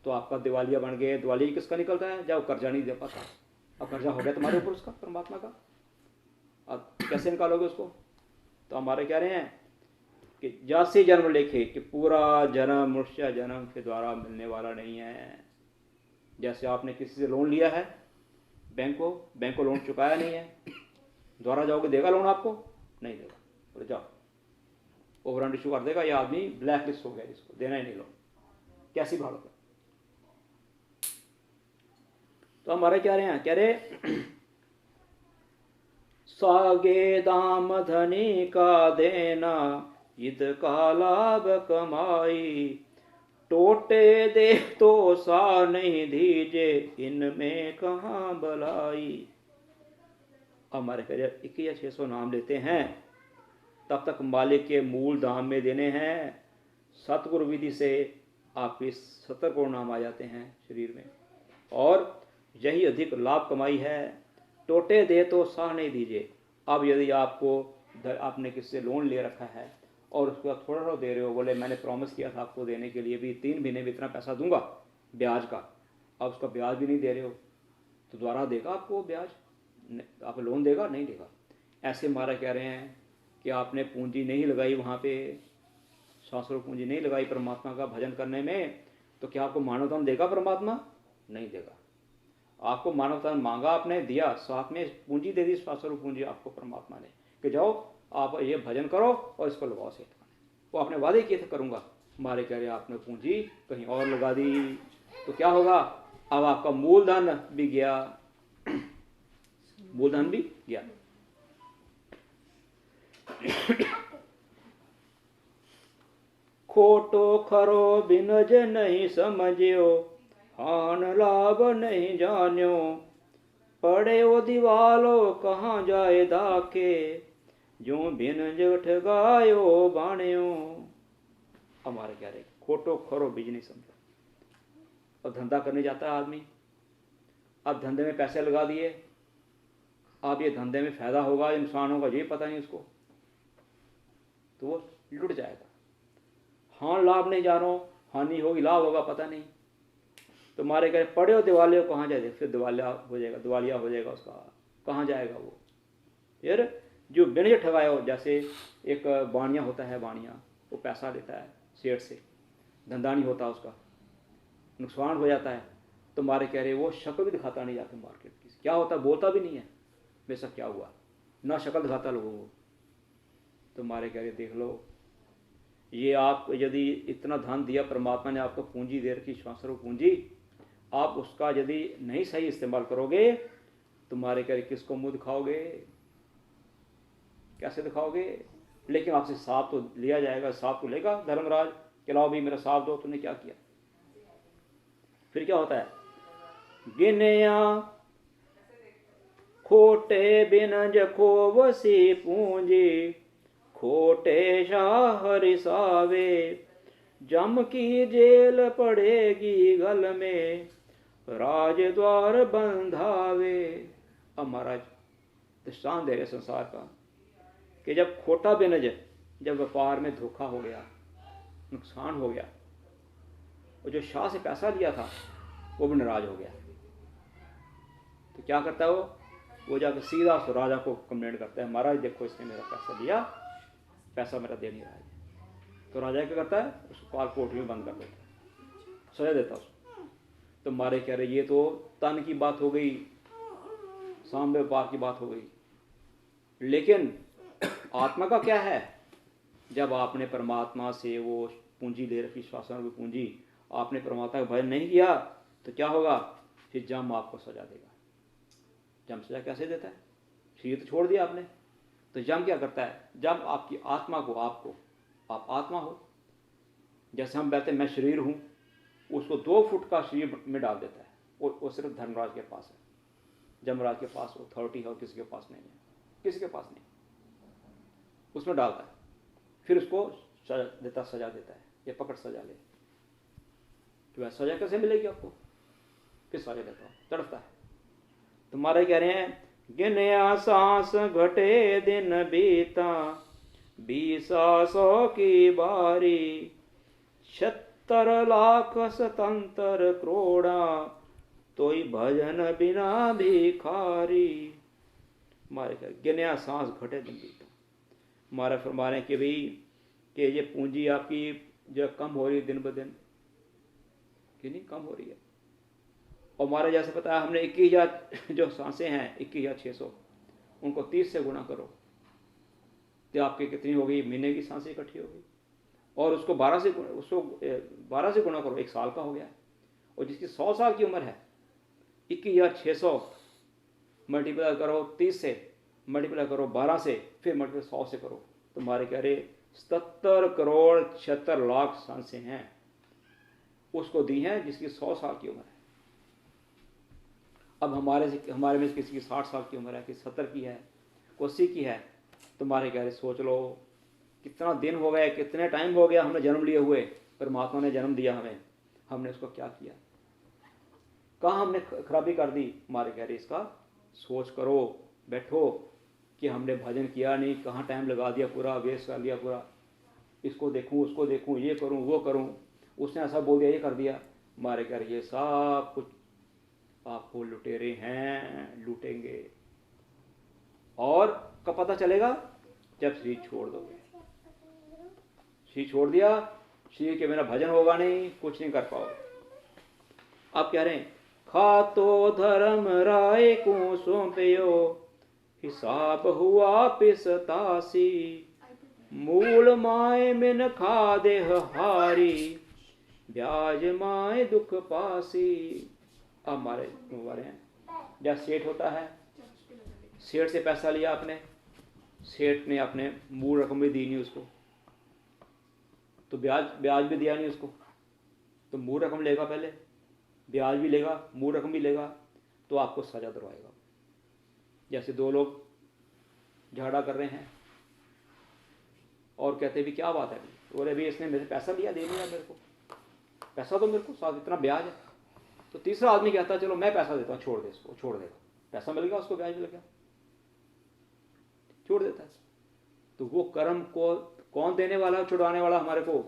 तो आपका दिवालिया बन गए। दिवालिया किसका निकलता है, जब कर्जा नहीं दे पाता। अब कर्जा हो गया तुम्हारे ऊपर उसका, परमात्मा का, अब कैसे निकालोगे उसको। तो हमारे कह रहे हैं कि जैसे जन्म लेखे कि पूरा जन्म मनुष्य जन्म के द्वारा मिलने वाला नहीं है। जैसे आपने किसी से लोन लिया है, बैंक को लोन चुकाया नहीं है, दोबारा जाओगे देगा लोन आपको, नहीं देगा, बोले जाओ ओवरड्राफ्ट इशू कर देगा, ये आदमी ब्लैक लिस्ट हो गया, इसको देना ही नहीं लोन। कैसी बात है। तो हमारे क्या रहे हैं, कह रहे सागे दाम धनी का देना, ईद का लाभ कमाई, टोटे दे तो सा नहीं दीजे, इनमें कहाँ भलाई। हमारे कह रहे 21,600 नाम लेते हैं, तब तक मालिक के मूल दाम में देने हैं। सतगुरु विधि से आपके 70 करोड़ नाम आ जाते हैं शरीर में, और यही अधिक लाभ कमाई है। टोटे दे तो साह नहीं दीजिए। अब यदि आपने किससे लोन ले रखा है और उसके बाद थोड़ा थोड़ा दे रहे हो, बोले मैंने प्रॉमिस किया था आपको देने के लिए, भी 3 महीने में इतना पैसा दूंगा ब्याज का, अब उसका ब्याज भी नहीं दे रहे हो, तो दोबारा देगा आपको ब्याज, आप लोन देगा नहीं देगा। ऐसे हमारा कह रहे हैं कि आपने पूंजी नहीं लगाई वहाँ पे, शास्त्रों पूंजी नहीं लगाई परमात्मा का भजन करने में, तो क्या आपको मानवधन देगा परमात्मा, नहीं देगा। आपको मानवधन मांगा, आपने दिया, साथ में पूंजी दे दी, शास्त्रों पूंजी आपको परमात्मा ने, कि जाओ आप ये भजन करो और इसको लगाओ सेठ खाने। वो आपने वादे किए थे करूँगा, हमारे कह रहे आपने पूंजी कहीं और लगा दी, तो क्या होगा, अब आपका मूलधन भी गया, मूलधन भी गया। खोटो खरो बिनज नहीं समझियो, हान लाभ नहीं जान्यो, पड़े ओ दीवालो कहाँ जाए दाके, जो बिनज उठ गायो बाण्यो। हमारे कह रहे खोटो खरो बीज नहीं समझो। और धंधा करने जाता है आदमी, अब धंधे में पैसे लगा दिए, अब ये धंधे में फायदा होगा या नुकसान होगा ये पता नहीं उसको, तो वो लुट जाएगा। हाँ लाभ नहीं जानो, हानि होगी लाभ होगा पता नहीं। तो मारे कहे पड़े हो दिवालिया कहाँ जाए, फिर दिवालिया हो जाएगा उसका, कहाँ जाएगा वो। फिर जो बिन ठगाया हो, जैसे एक बाणिया होता है, बाणिया वो पैसा लेता है सेठ से, धंधा नहीं होता उसका, नुकसान हो जाता है, तो मारे कह रहे वो शक्ल भी दिखाता नहीं जाके मार्केट की, क्या होता है बोलता भी नहीं है वैसा क्या हुआ, ना शक्ल दिखाता लोगों को। तो मारे कह रहे देख लो, ये आप यदि इतना धन दिया परमात्मा ने आपको, पूंजी दे रखी शास्त्रों पूंजी, आप उसका यदि नहीं सही इस्तेमाल करोगे, तुम्हारे कह रहे किसको मुंह दिखाओगे, कैसे दिखाओगे। लेकिन आपसे साफ तो लिया जाएगा, साफ तो लेगा धर्मराज, कि लाओ भी मेरा साफ दो, तूने क्या किया। फिर क्या होता है, गिनया खोटे बिनज खोवसी पूंजी, खोटे शाह रिसावे, जम की जेल पड़ेगी गल में, राज द्वार बंधावे। अब महाराज दृष्टांत दे रहे संसार का, कि जब खोटा बिनज, जब व्यापार में धोखा हो गया, नुकसान हो गया, और जो शाह से पैसा लिया था वो भी नाराज हो गया, तो क्या करता है वो जाकर सीधा राजा को कंप्लेंट करता है, महाराज देखो इसने मेरा पैसा लिया, पैसा मेरा दे नहीं रहा है। तो राजा क्या करता है, उसको काल कोठरी में बंद कर देता है, सजा देता उसको। तो मारे कह रहे ये तो तन की बात हो गई, साम व्यापार की बात हो गई, लेकिन आत्मा का क्या है। जब आपने परमात्मा से वो पूंजी ले रखी, श्वासन की पूंजी, आपने परमात्मा का भजन नहीं किया, तो क्या होगा, फिर जम आपको सजा देगा। जम सजा कैसे देता है? शरीर तो छोड़ दिया आपने, तो जम क्या करता है? जब आपकी आत्मा को, आपको, आप आत्मा हो, जैसे हम कहते हैं मैं शरीर हूँ, उसको 2 फुट का शरीर में डाल देता है। वो सिर्फ धर्मराज के पास है, जमराज के पास अथॉरिटी है और किसी के पास नहीं है, किसी के पास नहीं। उसमें डालता है, फिर उसको सजा देता है, ये पकड़ सजा ले। तो वह सजा कैसे मिलेगी आपको? किस सजा देता हूँ? तड़पता है। तुम्हारे कह रहे हैं गिनया सांस घटे दिन बीता, 20 की बारी, 76 लाख 77 करोड़ा, तोई भजन बिना भिखारी। हमारे क्या गिनया सांस घटे दिन बीता। हमारा फरमा रहे हैं कि भाई कि ये पूंजी आपकी जो कम हो रही है दिन ब दिन, कि नहीं कम हो रही है। और हमारा जैसे पता है हमने 21,000 जो सांसें हैं 21,600, उनको 30 से गुणा करो तो आपकी कितनी होगी? महीने की सांसें इकट्ठी होगी। और उसको 12 से गुणा करो, 1 साल का हो गया। और जिसकी 100 साल की उम्र है, 21,600 मल्टीप्लाई करो 30 से, मल्टीप्लाई करो 12 से, फिर मल्टीप्लाई 100 से करो। तुम्हारे कह रहे 77 करोड़ 76 लाख सांसें हैं, उसको दी हैं जिसकी 100 साल की उम्र है। अब हमारे में किसी की 60 साल की उम्र है, किसी 70 की है, कोई 80 की है। तुम्हारे कह रहे सोच लो कितना दिन हो गया, कितने टाइम हो गया हमें जन्म लिए हुए। परमात्मा ने जन्म दिया हमें, हमने उसको क्या किया, कहाँ हमने खराबी कर दी। हमारे कह रहे इसका सोच करो, बैठो कि हमने भजन किया नहीं, कहाँ टाइम लगा दिया, पूरा वेस्ट कर लिया पूरा। इसको देखूँ, उसको देखूँ, ये करूँ, वो करूँ, उसने ऐसा बोल दिया, ये कर दिया। हमारे कह रहे ये सब कुछ आपको लुटेरे हैं, लूटेंगे। और कब पता चलेगा? जब शरीर छोड़ दोगे। शरीर छोड़ दिया, शरीर के बिना भजन होगा नहीं, कुछ नहीं कर पाओगे। आप कह रहे हैं खातो धर्म राय को सौंपयो, हिसाब हुआ पिसतासी, मूल माए मिन खा देह हारी, ब्याज माए दुख पासी। अब हमारे हैं जब सेठ होता है, सेठ से पैसा लिया आपने, सेठ ने अपने मूल रकम भी दी नहीं उसको, तो ब्याज भी दिया नहीं उसको, तो मूल रकम लेगा, पहले ब्याज भी लेगा, मूल रकम भी लेगा, तो आपको सजा दिलवाएगा। जैसे 2 लोग झगड़ा कर रहे हैं और कहते भी क्या बात है, बोले भी इसने मेरे पैसा लिया, दे दिया मेरे को पैसा, तो मेरे को साथ इतना ब्याज है। तो तीसरा आदमी कहता है चलो मैं पैसा देता हूँ, छोड़ दे इसको, छोड़ देगा, पैसा मिल गया उसको, ब्याज मिल गया, छोड़ देता है। तो वो कर्म को कौन देने वाला है, छुड़ाने वाला हमारे को?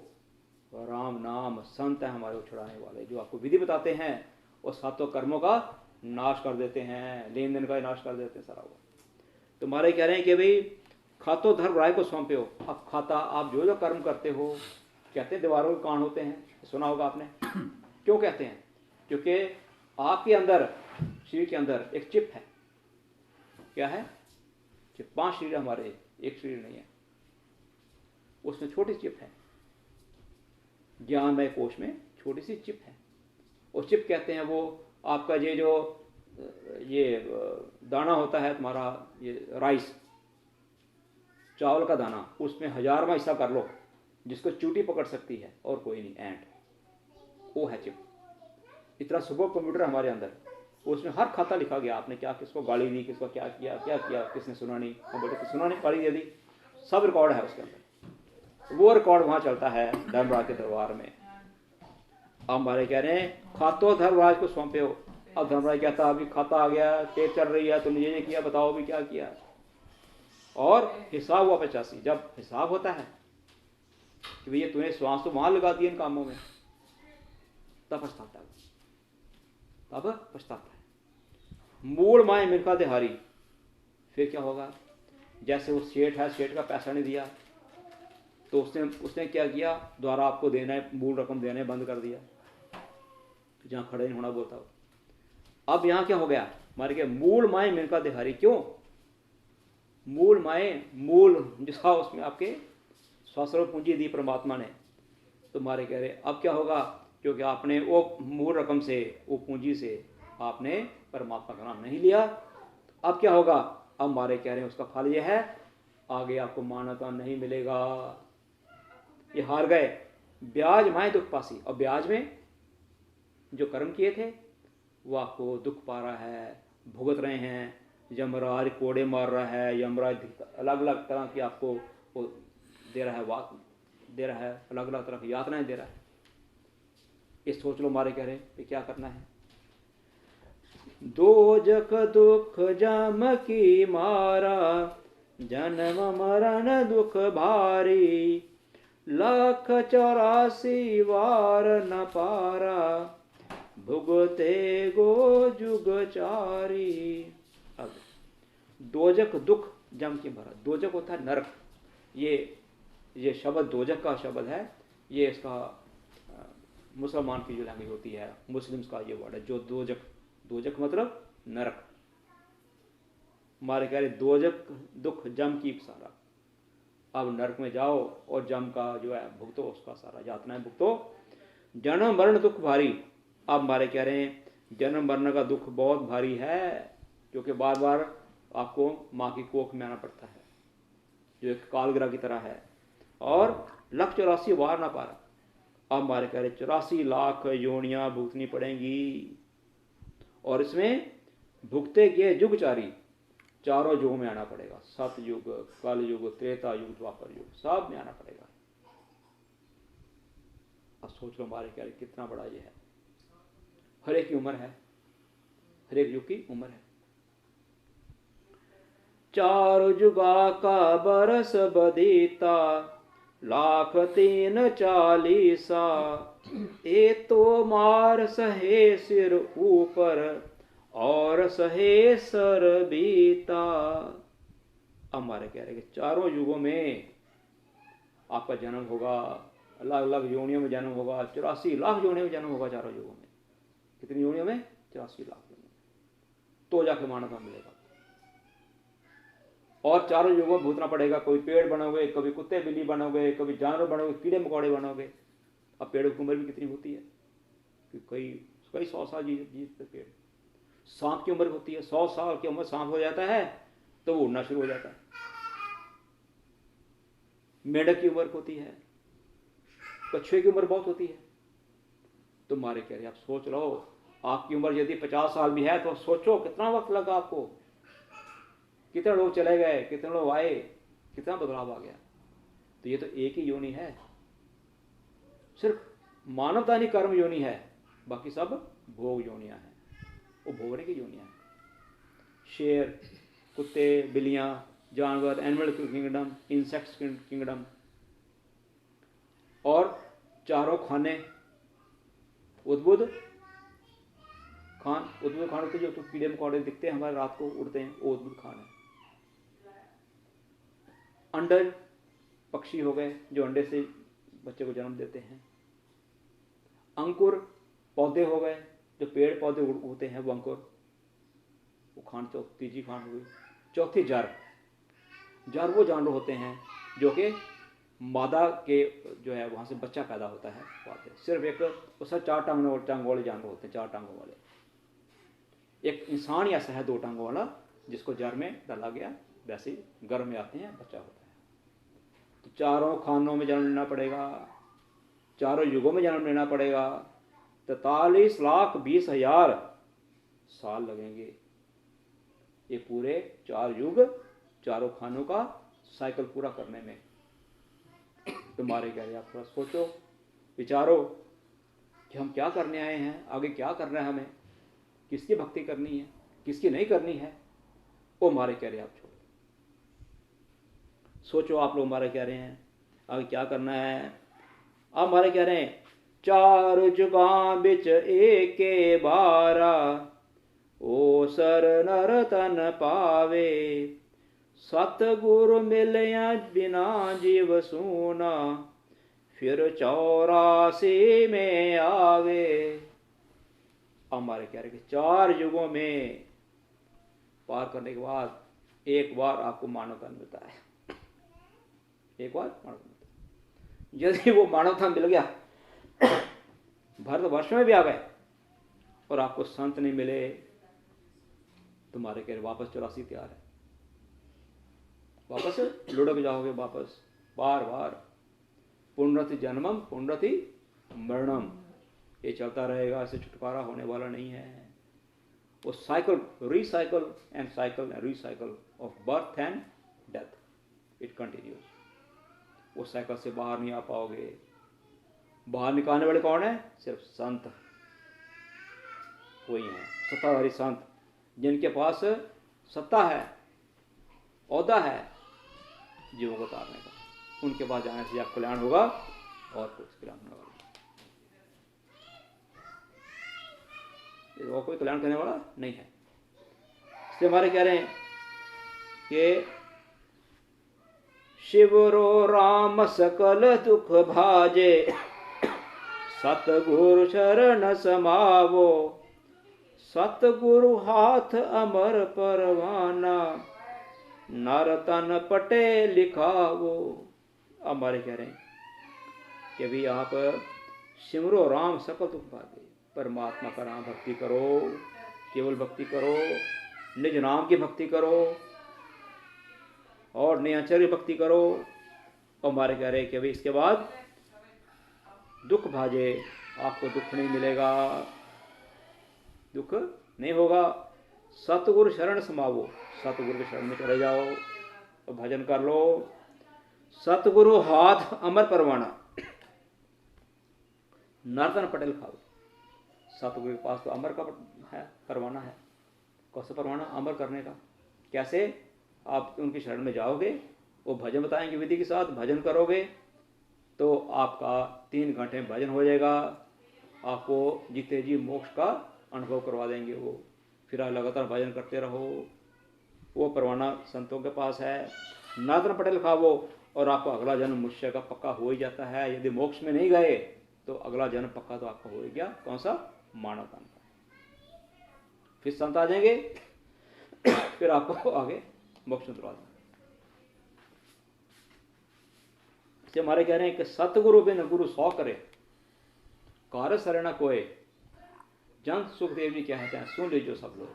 राम नाम संत है हमारे को छुड़ाने वाले, जो आपको विधि बताते हैं और सातों कर्मों का नाश कर देते हैं, लेन देन का नाश कर देते हैं सारा वो। तुम्हारे कह रहे हैं कि भाई खातो धर्म राय को सौंपे हो। अब खाता आप जो जो कर्म करते हो, कहते हैं दीवारों के कान होते हैं, सुना होगा आपने। क्यों कहते हैं? क्योंकि आपके अंदर, शरीर के अंदर एक चिप है। क्या है? चिप। 5 शरीर हमारे, एक शरीर नहीं है, उसमें छोटी चिप है, ज्ञानमय कोश में छोटी सी चिप है। और चिप कहते हैं वो आपका ये दाना होता है तुम्हारा, ये राइस, चावल का दाना, उसमें 1000वां हिस्सा कर लो, जिसको चूटी पकड़ सकती है और कोई नहीं, एंड, वो है चिप। इतना सुपर कंप्यूटर हमारे अंदर, उसमें हर खाता लिखा गया, आपने क्या किसको गाली दी, किसको क्या किया, किसने सुना नहीं, बेटे सुना नहीं, गाली दे दी, सब रिकॉर्ड है उसके अंदर। वो रिकॉर्ड वहां चलता है धर्मराज के दरबार में। अब हमारे कह रहे हैं खातो धर्मराज को सौंपे हो। अब धर्मराज कहता अभी खाता आ गया, तेज चल रही है, तुमने ये किया, बताओ भी क्या किया। और हिसाब हुआ 85। जब हिसाब होता है कि भैया तूने श्वास तो वहां लगा दिया इन कामों में, तब पछताता है, तब पछताता है। मूल माए मिर्का देहारी। फिर क्या होगा? जैसे वो सेठ है, सेठ का पैसा नहीं दिया, तो उसने क्या किया, द्वारा आपको देना है, मूल रकम देना है बंद कर दिया, तो जहां खड़े नहीं होना बोलता हो। अब यहां क्या हो गया? हमारे क्या मूल माए मिर्का देहारी। क्यों मूल माए? मूल जो था उसमें आपके शास्त्रों पूंजी दी परमात्मा ने, तो हमारे कह रहे अब क्या होगा? क्योंकि आपने वो मूल रकम से, वो पूंजी से आपने परमात्मा का नाम नहीं लिया, अब क्या होगा? अब हमारे कह रहे हैं उसका फल यह है, आगे आपको मान्यता नहीं मिलेगा, ये हार गए। ब्याज माए दुख पासी, और ब्याज में जो कर्म किए थे वो आपको दुख पा रहा है, भुगत रहे हैं। यमराज कोड़े मार रहा है, यमराज अलग अलग तरह की आपको वो दे रहा है, दे रहा है, अलग अलग तरह की यातनाएं दे रहा है। ये सोच लो हमारे कह रहे हैं क्या करना है। दोजख दुख जम की मारा, जन्म मरण दुख भारी, 1,84 वार न पारा, भुगते गो जुग चारी। अब दोजक दुख जम की मारा, दोजक होता है नरक। ये शब्द दोजक का शब्द है, ये इसका मुसलमान की जो लैंग्वेज होती है, मुस्लिम्स का ये वर्ड है जो दोजक, दोजक मतलब नरक। हमारे कह रहे दोजक दुख जम की सारा, अब नरक में जाओ और जम का जो है भुगतो, उसका सारा यातनाएं भुगतो। जन्म मरण दुख भारी, अब हमारे कह रहे हैं जन्म मरण का दुख बहुत भारी है, क्योंकि बार बार आपको माँ की कोख में आना पड़ता है, जो एक कालग्रह की तरह है। और 1,84 वार ना पारा, अब हमारे कह रहे 84 लाख योनियां भुगतनी पड़ेंगी, और इसमें भुगते के जुग चारी, चारों युगों में आना पड़ेगा, सतयुग, कल युग, त्रेता युग, द्वापर युग, सब में आना पड़ेगा। अब सोच लो हमारे क्या कितना बड़ा ये है। हर एक की उम्र है, हर एक युग की उम्र है। 4 जुगा का बरस बदीता, 1,03,40, ए तो मार सहे सिर ऊपर, और सहे सर बीता। हमारे कह रहे कि चारों युगों में आपका जन्म होगा, अलग अलग योनियों में जन्म होगा, 84 लाख योनियों में जन्म होगा चारों युगों में। कितनी योनियों में? 84 लाख योनियों में, तो जाके मानवता मिलेगा। और चारों युगों में भूतना पड़ेगा, कोई पेड़ बनोगे, कभी कुत्ते बिल्ली बनोगे, कभी जानवर बनोगे, कीड़े मकोड़े बनोगे। अब पेड़ों की उम्र भी कितनी होती है कि कई 100 साल जीते पेड़। सांप की उम्र होती है 100 साल की उम्र, सांप हो जाता है तो वो उड़ना शुरू हो जाता है। मेढक की उम्र होती है, कछुए की उम्र बहुत होती है। तो मारे कह रहे आप सोच लो, आपकी उम्र यदि 50 साल भी है तो सोचो कितना वक्त लगा आपको, कितने लोग चले गए, कितने लोग आए, कितना बदलाव आ गया। तो ये तो एक ही योनि है, सिर्फ मानवता नहीं कर्म योनि है, बाकी सब भोग योनियां हैं, वो भोगने की योनियां हैं। शेर, कुत्ते, बिल्लियां, जानवर, एनिमल किंगडम, इंसेक्ट्स किंगडम, और चारों खाने, उद्भुत खान होते जो तो कीड़े मकोड़े दिखते हैं हमारे रात को उड़ते हैं, वो उद्भुत खान है। अंडर पक्षी हो गए जो अंडे से बच्चे को जन्म देते हैं। अंकुर पौधे हो गए जो पेड़ पौधे उगते हैं, वो अंकुर, वो खान, तीसरी खान हुई। चौथी जड़ वो जानवर होते हैं जो कि मादा के जो है वहां से बच्चा पैदा होता है, सिर्फ एक उसका 4 टांग वाले जानवर होते हैं, 4 टांगों वाले। एक इंसान ही ऐसा है 2 टांगों वाला जिसको जड़ में डाला गया, वैसे ही गर्भ में आते हैं, बच्चा होता है। तो चारों खानों में जन्म लेना पड़ेगा, चारों युगों में जन्म लेना पड़ेगा, 43,20,000 साल लगेंगे ये पूरे 4 युग, चारों खानों का साइकिल पूरा करने में। तुम्हारे कह रहे आप थोड़ा सोचो, विचारो कि हम क्या करने आए हैं, आगे क्या करना है, हमें किसकी भक्ति करनी है, किसकी नहीं करनी है, वो हमारे कह रहे आप छोड़ो। सोचो आप लोग हमारे कह रहे हैं आगे क्या करना है। अब हमारे कह रहे हैं 4 जुगां बिच एके बारा, ओ सर नर तन पावे, सतगुरु मिलया बिना जीव सूना, फिर 84 में आवे। हमारे कह रहे कि 4 युगों में पार करने के बाद एक बार आपको मानवता मिलता है, एक बार मानवता मिलता है। यदि वो मानवता मिल गया, भारतवर्ष में भी आ गए और आपको संत नहीं मिले, तुम्हारे कह रहे वापस 84 तैयार है, वापस लुढ़क जाओगे, वापस बार बार पुनरति जन्मम पुनरति मरणम, ये चलता रहेगा, इससे छुटकारा होने वाला नहीं है। वो cycle, recycle and recycle of birth and death, it continues. वो साइकिल से बाहर नहीं आ पाओगे। बाहर निकालने वाले कौन है? सिर्फ संत वही हैं, सत्ताधारी संत, जिनके पास सत्ता है, औहदा है जीवों को तारने का। उनके पास जाने से या कल्याण होगा और कुछ कल्याण होने वाला, और कोई कल्याण करने वाला नहीं है। इसलिए हमारे कह रहे हैं कि शिवरो राम सकल दुख भाजे, सतगुरु शरण समावो, सतगुरु हाथ अमर परवाना, नर तन पटे लिखावो। हमारे कह रहे हैं कि भी आप सिमरो राम सकल दुख भागे, परमात्मा का नाम भक्ति करो, केवल भक्ति करो, निज नाम की भक्ति करो और नियंचर्य भक्ति करो। और हमारे कह रहे हैं कि भाई इसके बाद दुख भाजे, आपको दुख नहीं मिलेगा, दुख नहीं होगा। सतगुरु शरण समावो, सतगुरु के शरण में चले जाओ और भजन कर लो। सतगुरु हाथ अमर परवाना, नर्तन पटेल खाओ। सतगुरु के पास तो अमर का है, परवाना है। कौन सा परवाना? अमर करने का। कैसे? आप उनकी शरण में जाओगे, वो भजन बताएंगे, विधि के साथ भजन करोगे तो आपका 3 घंटे में भजन हो जाएगा, आपको जीते जी मोक्ष का अनुभव करवा देंगे वो। फिर आप लगातार भजन करते रहो, वो परवाना संतों के पास है। नादन पटेल खावो, और आपको अगला जन्म मुझसे का पक्का हो ही जाता है। यदि मोक्ष में नहीं गए तो अगला जन्म पक्का तो आपका हो ही गया। कौन सा? मानव तन का। फिर संत आ जाएंगे, फिर आपको आगे मोक्ष दिलवा देंगे। हमारे कह रहे हैं कि सतगुरु बिन गुरु 100 करे, कार्य सरेना कोय। जंत सुखदेव जी कहते हैं, सुन लीजिए सब लोग।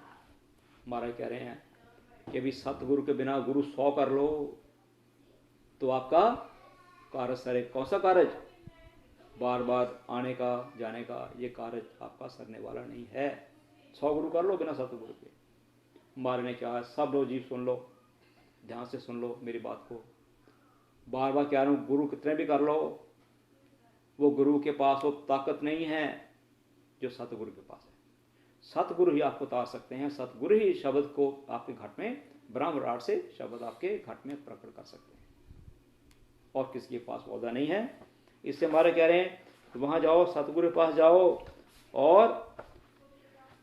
हमारा कह रहे हैं कि भी सतगुरु के बिना गुरु 100 कर लो तो आपका कार्य सरे। कौन सा कार्य? बार बार आने का जाने का, ये कार्य आपका सरने वाला नहीं है। 100 गुरु कर लो बिना सतगुरु के। हमारे ने क्या है, सब लोग जीव सुन लो, ध्यान से सुन लो मेरी बात को। बार बार कह रहा हूँ, गुरु कितने भी कर लो, वो गुरु के पास वो ताकत नहीं है जो सतगुरु के पास है। सतगुरु ही आपको उतार सकते हैं। सतगुरु ही शब्द को आपके घट में, ब्रह्म राट से शब्द आपके घट में प्रकट कर सकते हैं, और किसी के पास पौधा नहीं है। इससे हमारे कह रहे हैं वहां जाओ, सतगुरु के पास जाओ, और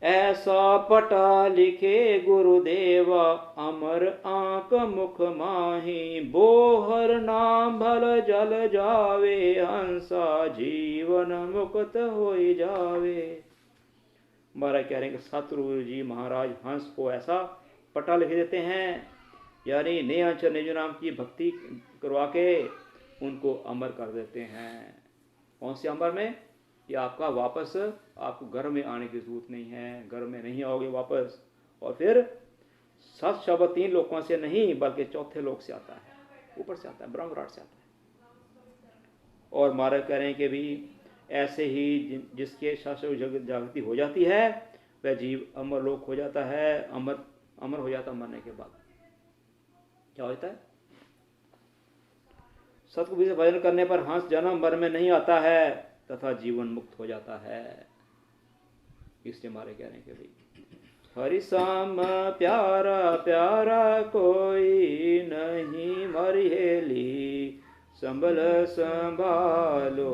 ऐसा पटा लिखे गुरुदेवा, अमर आंक मुख माही, बोहर नाम भल जल जावे, हंसा जीवन मुक्त हो जावे। हमारा कह रहे हैं कि सतगुरु जी महाराज हंस को ऐसा पटा लिख देते हैं, यानी नियंचर निज नाम की भक्ति करवा के उनको अमर कर देते हैं। कौन से अमर में? कि आपका वापस आपको घर में आने की जरूरत नहीं है, घर में नहीं आओगे वापस। और फिर सत शब्द 3 लोकों से नहीं बल्कि 4थे लोक से आता है, ऊपर से आता है, ब्रह्मराट से आता है। और हमारे कह रहे हैं कि भी ऐसे ही जिसके शास्त्र जागृति हो जाती है वह जीव अमर लोक हो जाता है। अमर हो जाता मरने के बाद। क्या होता है? सतगुरु से भजन करने पर हंस जन्म भर में नहीं आता है तथा जीवन मुक्त हो जाता है। इसलिए हमारे कह रहे हैं कि भाई हरि साम प्यारा प्यारा कोई नहीं, मरिहेली संभल संभालो,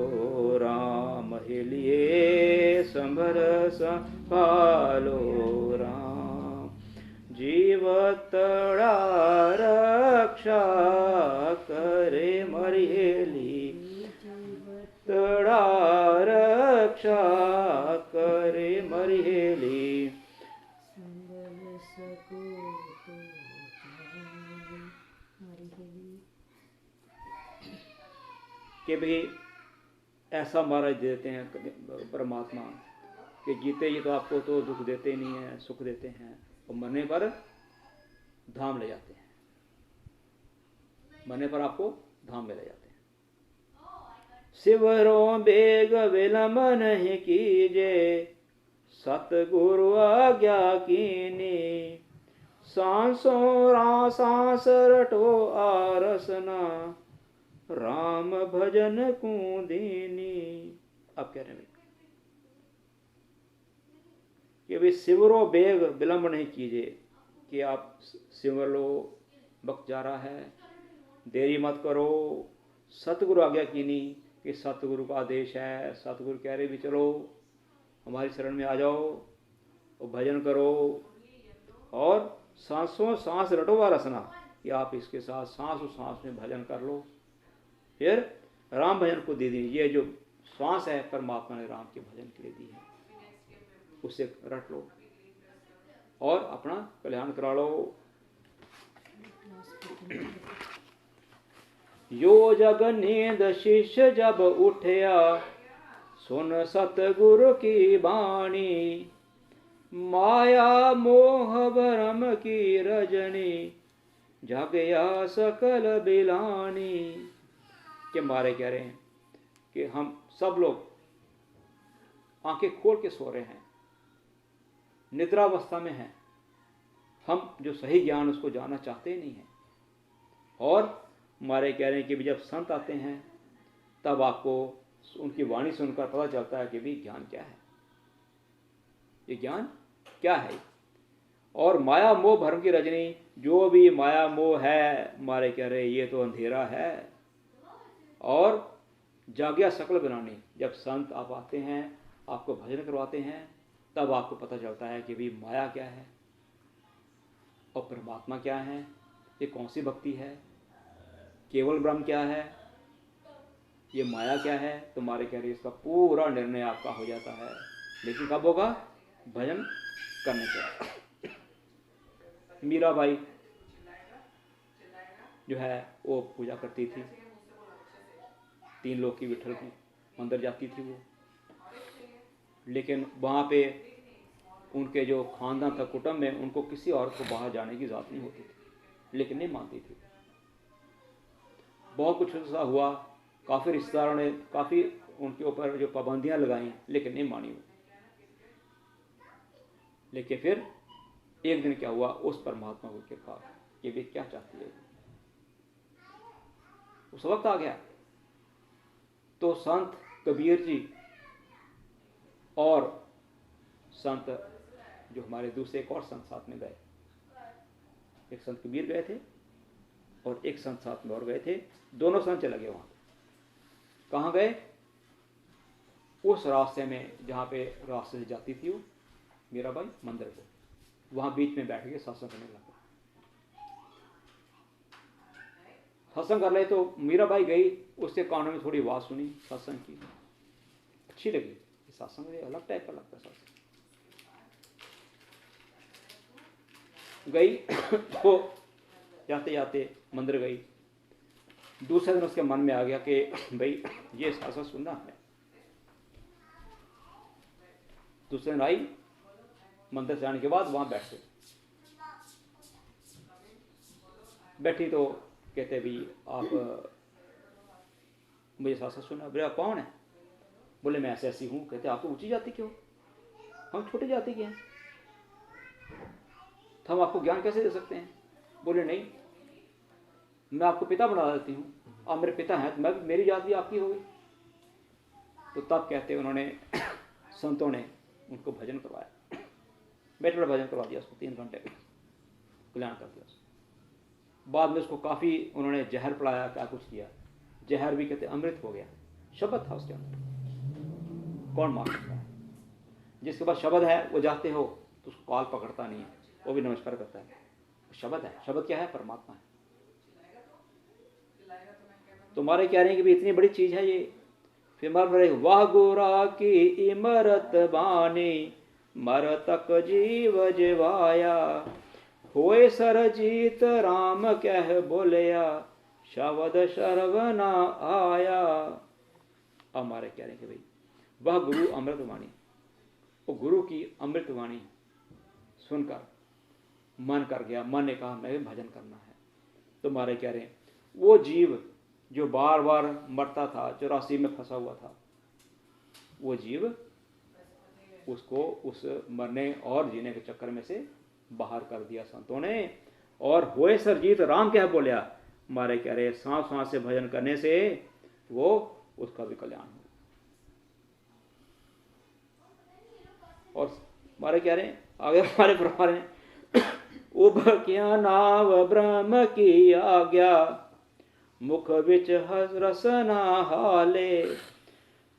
राम हेलिए संभल संभालो राम, जीवतड़ा रक्षा करे, मरिहेली तड़ा रक्षा करे, मरिहेली। कि भी ऐसा महाराज देते हैं परमात्मा कि जीते ही तो आपको तो दुख देते नहीं हैं, सुख देते हैं, और मरने पर धाम ले जाते हैं, मरने पर आपको धाम में ले जाते हैं। सिवरो बेग विलंब नहीं कीजे, सतगुरु आज्ञा कीनी, सांसों सांस रटो आरसना, राम भजन कूदीनी। अब कह रहे हैं कि भाई सिवरो बेग विलंब नहीं कीजिए, कि आप सिमर लो, वक्त जा रहा है, देरी मत करो। सतगुरु आज्ञा कीनी, कि सतगुरु का आदेश है, सतगुरु कह रहे भी चलो हमारी शरण में आ जाओ और भजन करो, और सांसों सांस रटो रसना, कि आप इसके साथ सांस और सांस में भजन कर लो। फिर राम भजन को दे दी, ये जो सांस है परमात्मा ने राम के भजन के लिए दी है, उससे रट लो और अपना कल्याण करा लो। यो जग नींद शिष्य जब उठया, सुन सतगुरु की बाणी, माया मोह भरम की रजनी, जगया सकल बिलानी। के मारे कह रहे हैं कि हम सब लोग आंखें खोल के सो रहे हैं, निद्रावस्था में हैं, हम जो सही ज्ञान उसको जानना चाहते ही नहीं है। और हमारे कह रहे हैं कि जब संत आते हैं तब आपको उनकी वाणी सुनकर पता चलता है कि भी ज्ञान क्या है, ये ज्ञान क्या है। और माया मोह भरम की रजनी, जो भी माया मोह है हमारे कह रहे ये तो अंधेरा है। और जाग्या सकल बनानी, जब संत आप आते हैं आपको भजन करवाते हैं तब आपको पता चलता है कि भी माया क्या है और परमात्मा क्या है, ये कौन सी भक्ति है, केवल ब्रह्म क्या है, ये माया क्या है। तुम्हारे कह रहे इसका पूरा निर्णय आपका हो जाता है। लेकिन कब होगा? भजन करने के। मीराबाई जो है वो पूजा करती थी, 3 लोग की विठल की मंदिर जाती थी वो, लेकिन वहाँ पे उनके जो खानदान था, कुटुंब में, उनको किसी औरत को बाहर जाने की इजाज़त नहीं होती थी, लेकिन नहीं मानती थी। बहुत कुछ ऐसा हुआ, काफ़ी रिश्तेदारों ने काफ़ी उनके ऊपर जो पाबंदियां लगाई, लेकिन नहीं मानी वो। लेकिन फिर एक दिन क्या हुआ, उस परमात्मा को कृपा कि वे क्या चाहती है, उस वक्त आ गया। तो संत कबीर जी और संत जो हमारे दूसरे एक और संत साथ में गए, एक संत कबीर गए थे और एक संत साथ में और गए थे, दोनों संत चले गए वहां। कहाँ गए? उस रास्ते में जहाँ पे रास्ते से जाती थी वो मीराबाई मंदिर को, वहां बीच में बैठ के सत्संग करने लगे। सत्संग कर रहे तो मीराबाई गई, उसके कानों में थोड़ी आवाज सुनी सत्संग की, अच्छी लगी। सत्संग अलग टाइप का लगता है सत्संग। गई तो जाते जाते मंदिर गई। दूसरे दिन उसके मन में आ गया कि भाई ये सत्संग सुनना है। दूसरे दिन आई, मंदिर से आने के बाद वहां बैठी तो कहते भी आप मुझे सत्संग सुनना। बोले आप कौन है? बोले मैं ऐसे ऐसी हूँ। कहते आप तो ऊंची जाति के हो, हम छोटी जाति के हैं, तो हम आपको ज्ञान कैसे दे सकते हैं? बोले नहीं, मैं आपको पिता बना देती हूँ, आप मेरे पिता हैं तो मैं मेरी जात भी आपकी होगी। तो तब कहते उन्होंने संतों ने उनको भजन करवाया, बैठ बैठ भजन करवा दिया उसको, 3 घंटे कल्याण कर दिया उसको। बाद में उसको काफ़ी उन्होंने जहर पिलाया, क्या कुछ किया, जहर भी कहते अमृत हो गया। शब्द था उसके अंदर, कौन मार सकता है? जिसके पास शब्द है वो जाते हो तो उसको काल पकड़ता नहीं है, वो भी नमस्कार करता है। शब्द है, शब्द क्या है? परमात्मा है। तुम्हारे कह रहे हैं कि भी इतनी बड़ी चीज है ये। फिर मर रहे, वाह गोरा की इमरत बानी, मरतक जीव जीवाया, होए सरजीत राम कह बोलिया, शब्द शर्वना आया। हमारे कह रहे हैं कि भाई वह गुरु अमृत वाणी, वो गुरु की अमृतवाणी सुनकर मन कर गया, मन ने कहा मैं भजन करना है। तो महाराज कह रहे हैं वो जीव जो बार बार मरता था, 84 में फंसा हुआ था, वो जीव उसको उस मरने और जीने के चक्कर में से बाहर कर दिया संतों ने। और होए सरजीत, राम क्या बोलिया, मारे कह रहे सांस सांस से भजन करने से वो उसका भी कल्याण हो। और मारे कह रहे आगे हमारे प्रभार हैं, उभ क्या नाव ब्रह्म की आज्ञा, मुख विच रसना हाले,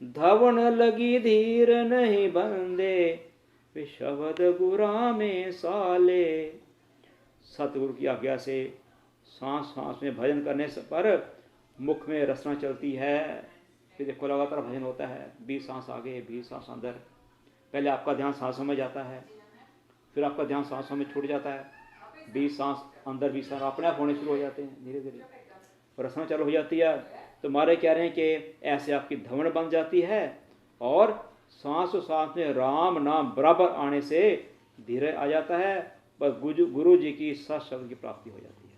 धवन लगी धीर नहीं बंदे, विशब्द गुरा में साले। सतगुरु की आज्ञा से सांस सांस में भजन करने से पर मुख में रसना चलती है। फिर देखो लगातार भजन होता है, 20 सांस आगे 20 सांस अंदर। पहले आपका ध्यान सांसों में जाता है, फिर आपका ध्यान सांसों में छूट जाता है, 20 सांस अंदर 20 सांस अपने आप होने शुरू हो जाते हैं, धीरे धीरे रसना चालू हो जाती है। तो मारे कह रहे हैं कि ऐसे आपकी धवन बन जाती है और सांस सांस में राम नाम बराबर आने से धीरे आ जाता है, पर गुरु जी की सत शब्द की प्राप्ति हो जाती है।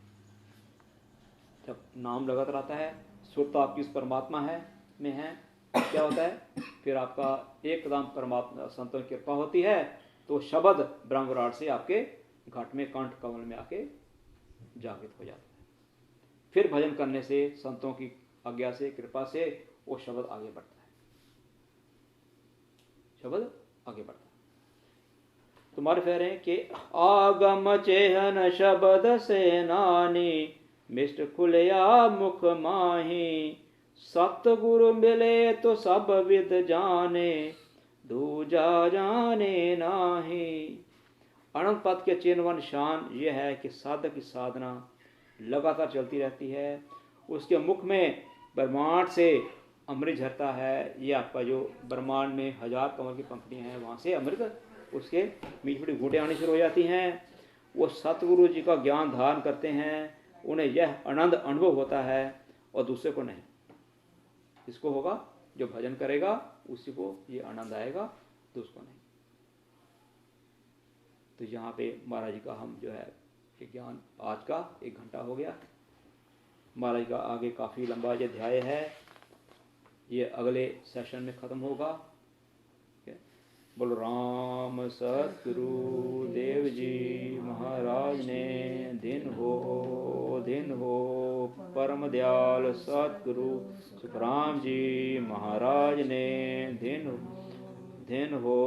जब नाम लगातार आता है, सुर तो आपकी उस परमात्मा है में है, क्या होता है फिर आपका एकदम परमात्मा संतों की कृपा होती है, तो शब्द ब्रह्म विराट से आपके घट में कंठ कमल में आके जागृत हो जाता है। फिर भजन करने से संतों की आज्ञा से कृपा से वो शब्द आगे बढ़ता है, शब्द आगे बढ़ता है। तुम्हारे कह रहे हैं कि आगम चेहन शब्द से नानी, मिष्ट खुलया मुख माही, सतगुरु मिले तो सब विद जाने, दूजा जाने नाही। अनंत पद के चिन्ह व निशान यह है कि साधक की साधना लगातार चलती रहती है, उसके मुख में ब्रह्मांड से अमृत झरता है। ये आपका जो ब्रह्मांड में 1000 कमल की पंखुड़ियां हैं, वहाँ से अमृत उसके मीठी मीठी घूंटे आनी शुरू हो जाती हैं। वो सतगुरु जी का ज्ञान धारण करते हैं, उन्हें यह आनंद अनुभव होता है और दूसरे को नहीं। इसको होगा जो भजन करेगा उसी को ये आनंद आएगा, दूसरे को नहीं। तो यहाँ पे महाराज जी का हम जो है ज्ञान आज का 1 घंटा हो गया। महाराज का आगे काफ़ी लंबा अध्याय है, ये अगले सेशन में ख़त्म होगा। बोलो राम सतगुरु देव जी महाराज ने दिन हो परम दयाल सतगुरु सुखराम जी महाराज ने दिन हो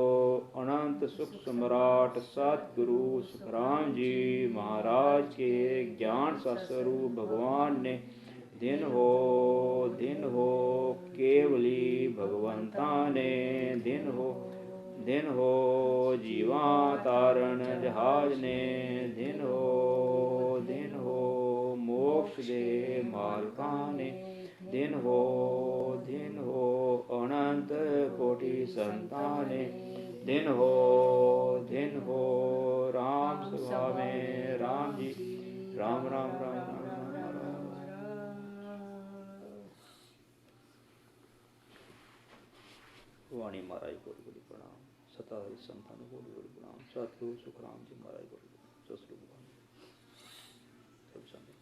अनंत सुख सम्राट सतगुरु सुखराम जी महाराज के ज्ञान स्वरूप भगवान ने दिन हो केवली भगवंता ने दिन हो जीवा तारण जहाज ने दिन हो मोक्ष दे मालका ने दिन हो अनंत कोटि संताने दिन हो राम सभा में राम जी राम राम राम राम राम वाणी महाराज कोटि कोटि प्रणाम, सताधारी संतान कोटि कोटि प्रणाम, सतगुरु सुखराम जी महाराज कोटि कोटि सब शांति।